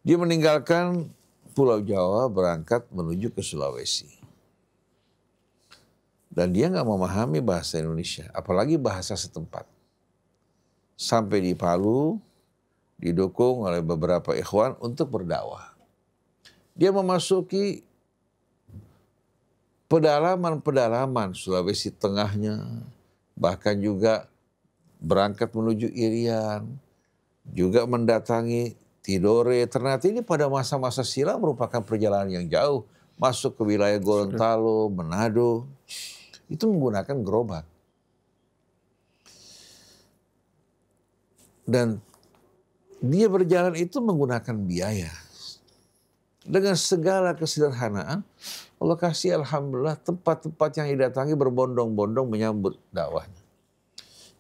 Dia meninggalkan Pulau Jawa berangkat menuju ke Sulawesi. Dan dia nggak memahami bahasa Indonesia, apalagi bahasa setempat. Sampai di Palu, didukung oleh beberapa ikhwan untuk berdakwah. Dia memasuki pedalaman-pedalaman Sulawesi Tengahnya, bahkan juga berangkat menuju Irian, juga mendatangi Tidore. Ternyata ini pada masa-masa silam merupakan perjalanan yang jauh, masuk ke wilayah Gorontalo, Manado, itu menggunakan gerobak. Dan dia berjalan itu menggunakan biaya. Dengan segala kesederhanaan, Allah kasih alhamdulillah tempat-tempat yang didatangi berbondong-bondong menyambut dakwahnya.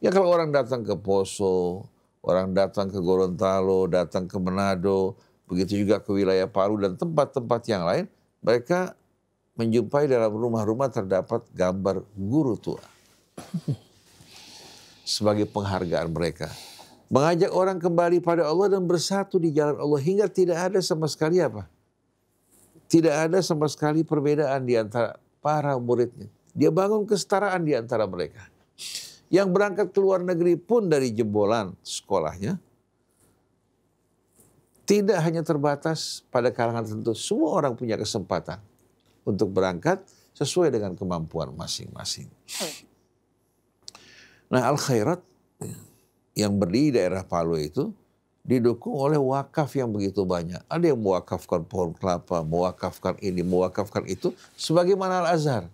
Ya kalau orang datang ke Poso, orang datang ke Gorontalo, datang ke Manado, begitu juga ke wilayah Palu dan tempat-tempat yang lain, mereka menjumpai dalam rumah-rumah terdapat gambar guru tua. Sebagai penghargaan mereka. Mengajak orang kembali pada Allah dan bersatu di jalan Allah hingga tidak ada sama sekali apa? Tidak ada sama sekali perbedaan di antara para muridnya. Dia bangun kesetaraan di antara mereka. Yang berangkat ke luar negeri pun dari jebolan sekolahnya tidak hanya terbatas pada kalangan tertentu. Semua orang punya kesempatan untuk berangkat sesuai dengan kemampuan masing-masing. Nah, Al-Khairat yang berdiri di daerah Palu itu didukung oleh wakaf yang begitu banyak. Ada yang mewakafkan pohon kelapa, mewakafkan ini, mewakafkan itu, sebagaimana Al-Azhar.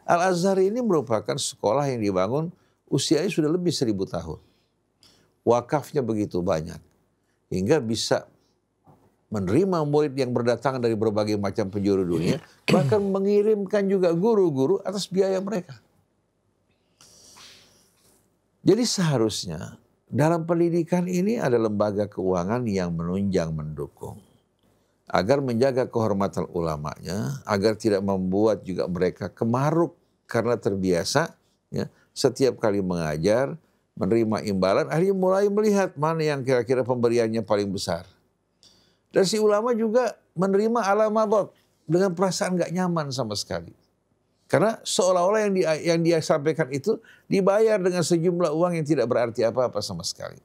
Al-Azhar ini merupakan sekolah yang dibangun usianya sudah lebih 1000 tahun. Wakafnya begitu banyak. Hingga bisa menerima murid yang berdatangan dari berbagai macam penjuru dunia. Bahkan mengirimkan juga guru-guru atas biaya mereka. Jadi seharusnya dalam pendidikan ini ada lembaga keuangan yang menunjang, mendukung. Agar menjaga kehormatan ulamanya, agar tidak membuat juga mereka kemaruk karena terbiasa, ya, setiap kali mengajar, menerima imbalan, akhirnya mulai melihat mana yang kira-kira pemberiannya paling besar. Dan si ulama juga menerima alamadat dengan perasaan gak nyaman sama sekali. Karena seolah-olah yang dia sampaikan itu dibayar dengan sejumlah uang yang tidak berarti apa-apa sama sekali.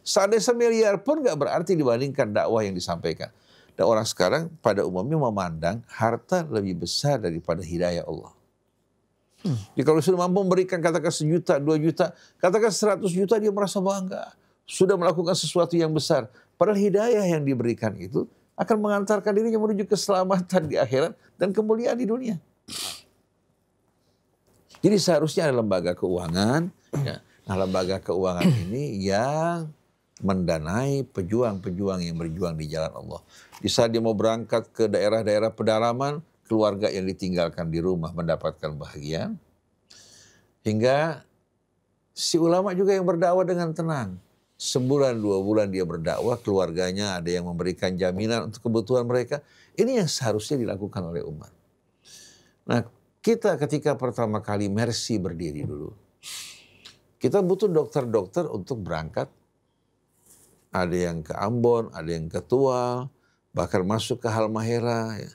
Seandainya semiliar pun gak berarti dibandingkan dakwah yang disampaikan. Dan orang sekarang pada umumnya memandang harta lebih besar daripada hidayah Allah. Jadi kalau sudah mampu memberikan katakan 1 juta, 2 juta, katakan 100 juta dia merasa bangga. Sudah melakukan sesuatu yang besar. Padahal hidayah yang diberikan itu akan mengantarkan dirinya menuju keselamatan di akhirat dan kemuliaan di dunia. Jadi seharusnya ada lembaga keuangan. Ya. Nah, lembaga keuangan ini yang mendanai pejuang-pejuang yang berjuang di jalan Allah. Di saat dia mau berangkat ke daerah-daerah pedalaman, keluarga yang ditinggalkan di rumah mendapatkan bahagia. Hingga si ulama juga yang berdakwah dengan tenang. sebulan 2 bulan dia berdakwah, keluarganya ada yang memberikan jaminan untuk kebutuhan mereka. Ini yang seharusnya dilakukan oleh umat. Nah, kita ketika pertama kali Mercy berdiri dulu, kita butuh dokter-dokter untuk berangkat. Ada yang ke Ambon, ada yang ke Tual, bahkan masuk ke Halmahera. Ya.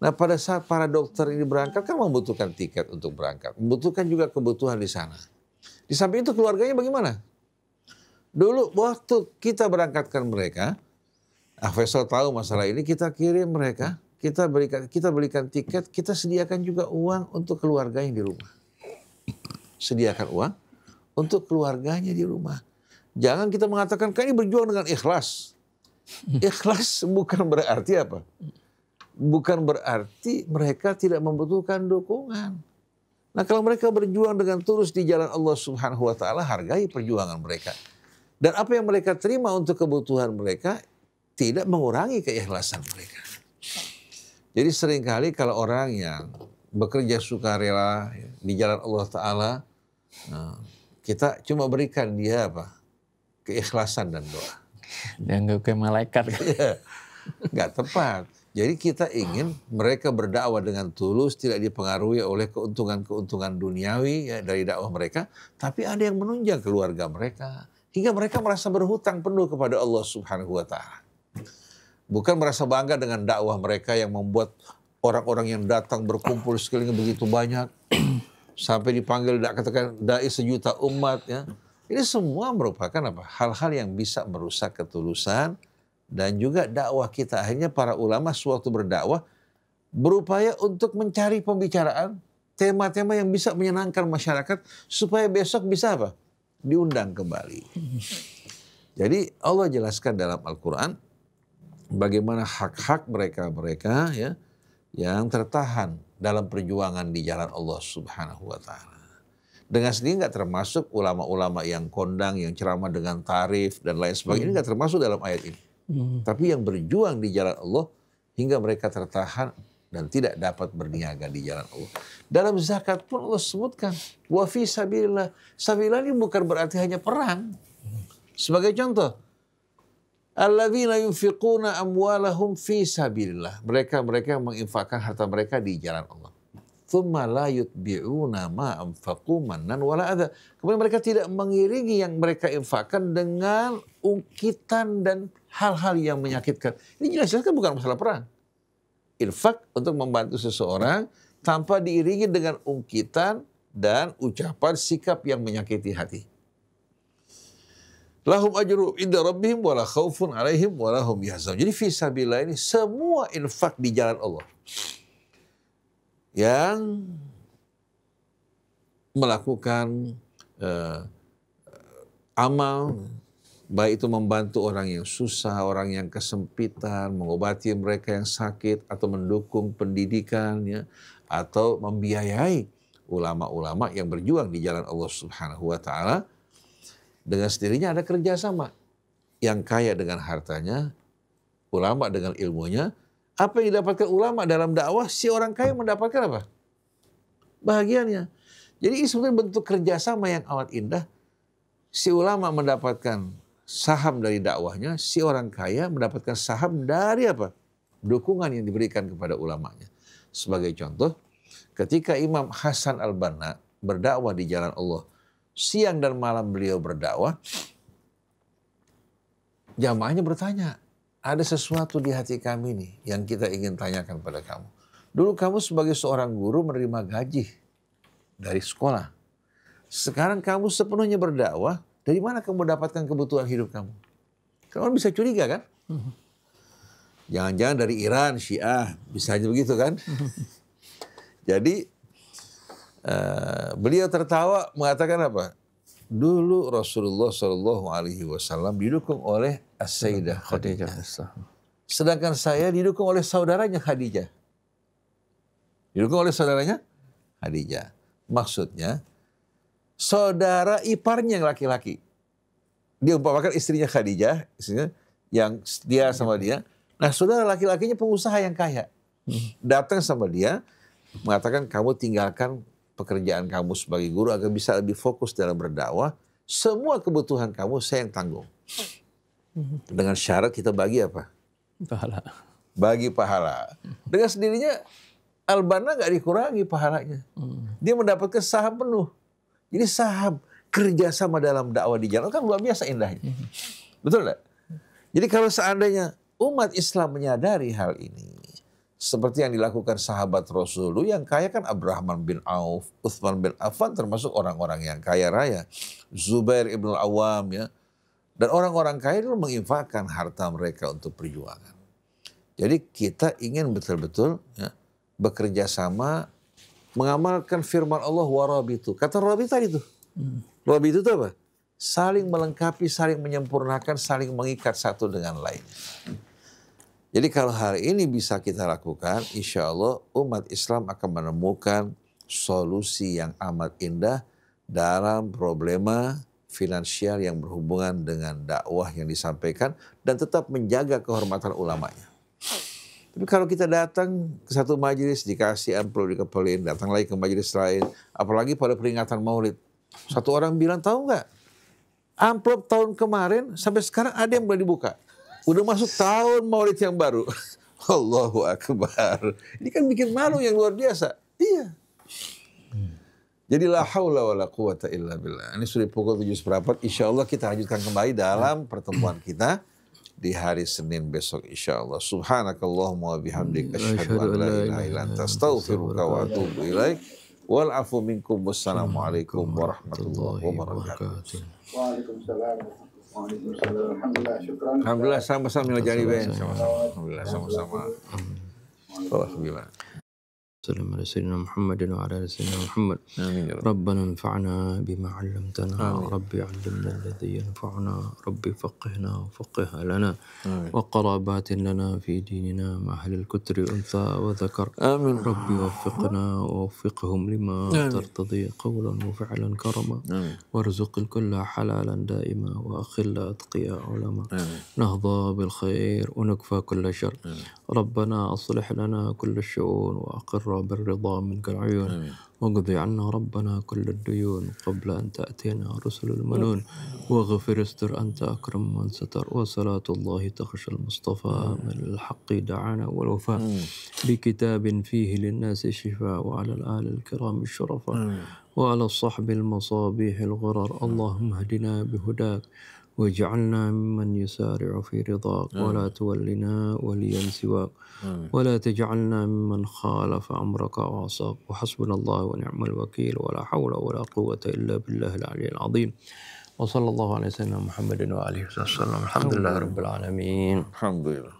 Nah, pada saat para dokter ini berangkat kan membutuhkan tiket untuk berangkat. Membutuhkan juga kebutuhan di sana. Di samping itu keluarganya bagaimana? Dulu waktu kita berangkatkan mereka, Faisal tahu masalah ini, kita kirim mereka, kita belikan tiket, kita sediakan juga uang untuk keluarganya di rumah. Sediakan uang untuk keluarganya di rumah. Jangan kita mengatakan, kan ini berjuang dengan ikhlas. Ikhlas bukan berarti apa? Bukan berarti mereka tidak membutuhkan dukungan. Nah, kalau mereka berjuang dengan tulus di jalan Allah Subhanahu wa taala, hargai perjuangan mereka. Dan apa yang mereka terima untuk kebutuhan mereka tidak mengurangi keikhlasan mereka. Jadi seringkali kalau orang yang bekerja sukarela di jalan Allah taala, kita cuma berikan dia apa? Keikhlasan dan doa. Dianggap kayak malaikat. Nggak tepat. Jadi kita ingin mereka berdakwah dengan tulus, tidak dipengaruhi oleh keuntungan-keuntungan duniawi ya, dari dakwah mereka. Tapi ada yang menunjang keluarga mereka. Hingga mereka merasa berhutang penuh kepada Allah Subhanahu wa ta'ala. Bukan merasa bangga dengan dakwah mereka yang membuat orang-orang yang datang berkumpul sekeliling begitu banyak. Sampai dipanggil katakan dai sejuta umat ya. Ini semua merupakan apa? Hal-hal yang bisa merusak ketulusan dan juga dakwah kita. Akhirnya para ulama sewaktu berdakwah berupaya untuk mencari pembicaraan, tema-tema yang bisa menyenangkan masyarakat supaya besok bisa apa? Diundang kembali. Jadi Allah jelaskan dalam Al-Quran bagaimana hak-hak mereka ya yang tertahan dalam perjuangan di jalan Allah Subhanahu wa ta'ala. Dengan sendiri nggak termasuk ulama-ulama yang kondang, yang ceramah dengan tarif dan lain sebagainya. Ini nggak termasuk dalam ayat ini. Tapi yang berjuang di jalan Allah hingga mereka tertahan dan tidak dapat berniaga di jalan Allah. Dalam zakat pun Allah sebutkan, wa fi sabilillah. Sabilillah ini bukan berarti hanya perang. Sebagai contoh, alladzina yunfiquna amwalahum fi sabilillah. Mereka yang menginfakkan harta mereka di jalan Allah. Tsumma la yutbi'una ma anfaqu mannan wala adza. Kemudian mereka tidak mengiringi yang mereka infakkan dengan ungkitan dan hal-hal yang menyakitkan. Ini jelas kan bukan masalah perang. Infak untuk membantu seseorang tanpa diiringi dengan ungkitan dan ucapan sikap yang menyakiti hati. Lahum ajru inda rabbihim wala khaufun alaihim wala hum yahzanun. Jadi fisabilillah ini semua infak di jalan Allah yang melakukan amal, baik itu membantu orang yang susah, orang yang kesempitan, mengobati mereka yang sakit, atau mendukung pendidikan, ya, atau membiayai ulama-ulama yang berjuang di jalan Allah Subhanahu wa ta'ala. Dengan sendirinya ada kerjasama. Yang kaya dengan hartanya, ulama dengan ilmunya. Apa yang didapatkan ulama dalam dakwah, si orang kaya mendapatkan apa? Bahagiannya. Jadi ini sebenarnya bentuk kerjasama yang amat indah. Si ulama mendapatkan saham dari dakwahnya, si orang kaya mendapatkan saham dari apa? Dukungan yang diberikan kepada ulamanya. Sebagai contoh, ketika Imam Hasan al-Banna berdakwah di jalan Allah, siang dan malam beliau berdakwah, jamaahnya bertanya, ada sesuatu di hati kami nih yang kita ingin tanyakan pada kamu. Dulu kamu sebagai seorang guru menerima gaji dari sekolah. Sekarang kamu sepenuhnya berdakwah, dari mana kamu dapatkan kebutuhan hidup kamu? Kamu bisa curiga kan? Jangan-jangan dari Iran, Syiah, bisa aja begitu kan? Jadi beliau tertawa mengatakan apa? Dulu Rasulullah SAW didukung oleh As-Sayyidah Khadijah. Sedangkan saya didukung oleh saudaranya Khadijah. Didukung oleh saudaranya Khadijah. Maksudnya, saudara iparnya yang laki-laki. Dia umpamakan istrinya Khadijah, istrinya yang dia sama dia. Nah, saudara laki-lakinya pengusaha yang kaya. Datang sama dia, mengatakan kamu tinggalkan pekerjaan kamu sebagai guru agar bisa lebih fokus dalam berdakwah. semua kebutuhan kamu saya yang tanggung. Dengan syarat kita bagi apa? Pahala. Bagi pahala. Dengan sendirinya Al-Banna nggak dikurangi pahalanya. Dia mendapatkan saham penuh. Jadi saham kerjasama dalam dakwah di jalan kan luar biasa indahnya. Betul nggak? Jadi kalau seandainya umat Islam menyadari hal ini, seperti yang dilakukan sahabat Rasul dulu, yang kaya kan Abdurrahman bin Auf, Utsman bin Affan termasuk orang-orang yang kaya raya, Zubair ibn al-Awwam ya, dan orang-orang kaya dulu menginfakkan harta mereka untuk perjuangan. Jadi kita ingin betul-betul ya, bekerja sama, mengamalkan firman Allah warabitu. Kata rabi tadi tuh, rabitu itu apa? Saling melengkapi, saling menyempurnakan, saling mengikat satu dengan lain. Jadi kalau hari ini bisa kita lakukan, insya Allah umat Islam akan menemukan solusi yang amat indah dalam problema finansial yang berhubungan dengan dakwah yang disampaikan dan tetap menjaga kehormatan ulamanya. Tapi kalau kita datang ke satu majelis, dikasih amplop, dikepelin, datang lagi ke majelis lain, apalagi pada peringatan Maulid. Satu orang bilang, tahu nggak? Amplop tahun kemarin sampai sekarang ada yang belum dibuka. Udah masuk tahun Maulid yang baru. Allahu Akbar. Ini kan bikin malu yang luar biasa. Iya. Jadi la haula wala quwata illa billah. Ini sudah pukul 7:15. Insya Allah kita lanjutkan kembali dalam pertemuan kita di hari Senin besok insya Allah. Subhanakallahumma wa bihamdik asyhadu an la ilaha illa anta astaghfiruka wa atubu ilaik. Wal afu minkum. Wassalamualaikum warahmatullahi wabarakatuh. Waalaikumsalam. Waalaikumsalam. Alhamdulillah, syukran. Alhamdulillah sama-sama jadi Ben. Alhamdulillah sama-sama. Alhamdulillah. وسلم على سيدنا محمد وعلى آل سيدنا محمد. آمين يا رب. ربنا انفعنا بما علمتنا. آمين. ربي علمنا الذي ينفعنا. ربي فقهنا وفقه لنا. آمين. وقرابات لنا في ديننا مع أهل الكتر أنثى وذكر. آمين. ربي وفقنا ووفقهم لما آمين. ترتضي قولا وفعلا كرما. آمين. وارزق الكل حلالا دائما وأخل أتقياء علما. آمين. نهضى بالخير ونكفى كل شر. ربنا أصلح لنا كل الشؤون وأقر بالرضا منك العيون. واقضي عنا ربنا كل الديون قبل أن تأتينا رسل المنون. واغفر استر أنت أكرم من ستر. وصلاة الله تخشى المصطفى من الحق دعانا والوفاء. بكتاب فيه للناس شفاء. وعلى الآل الكرام الشرفاء. وعلى الصحب المصابيح الغرر. اللهم اهدنا بهداك واجعلنا ممن يسارع في رضاك. ولا تولنا وليا سواك. ولا تجعلنا ممن خالف أمرك وعصاك. وحسبنا الله ونعم الوكيل. ولا حول ولا قوة إلا بالله العلي العظيم. وصلى الله على سيدنا محمد وآله وسلم. الحمد لله رب العالمين. Alhamdulillah.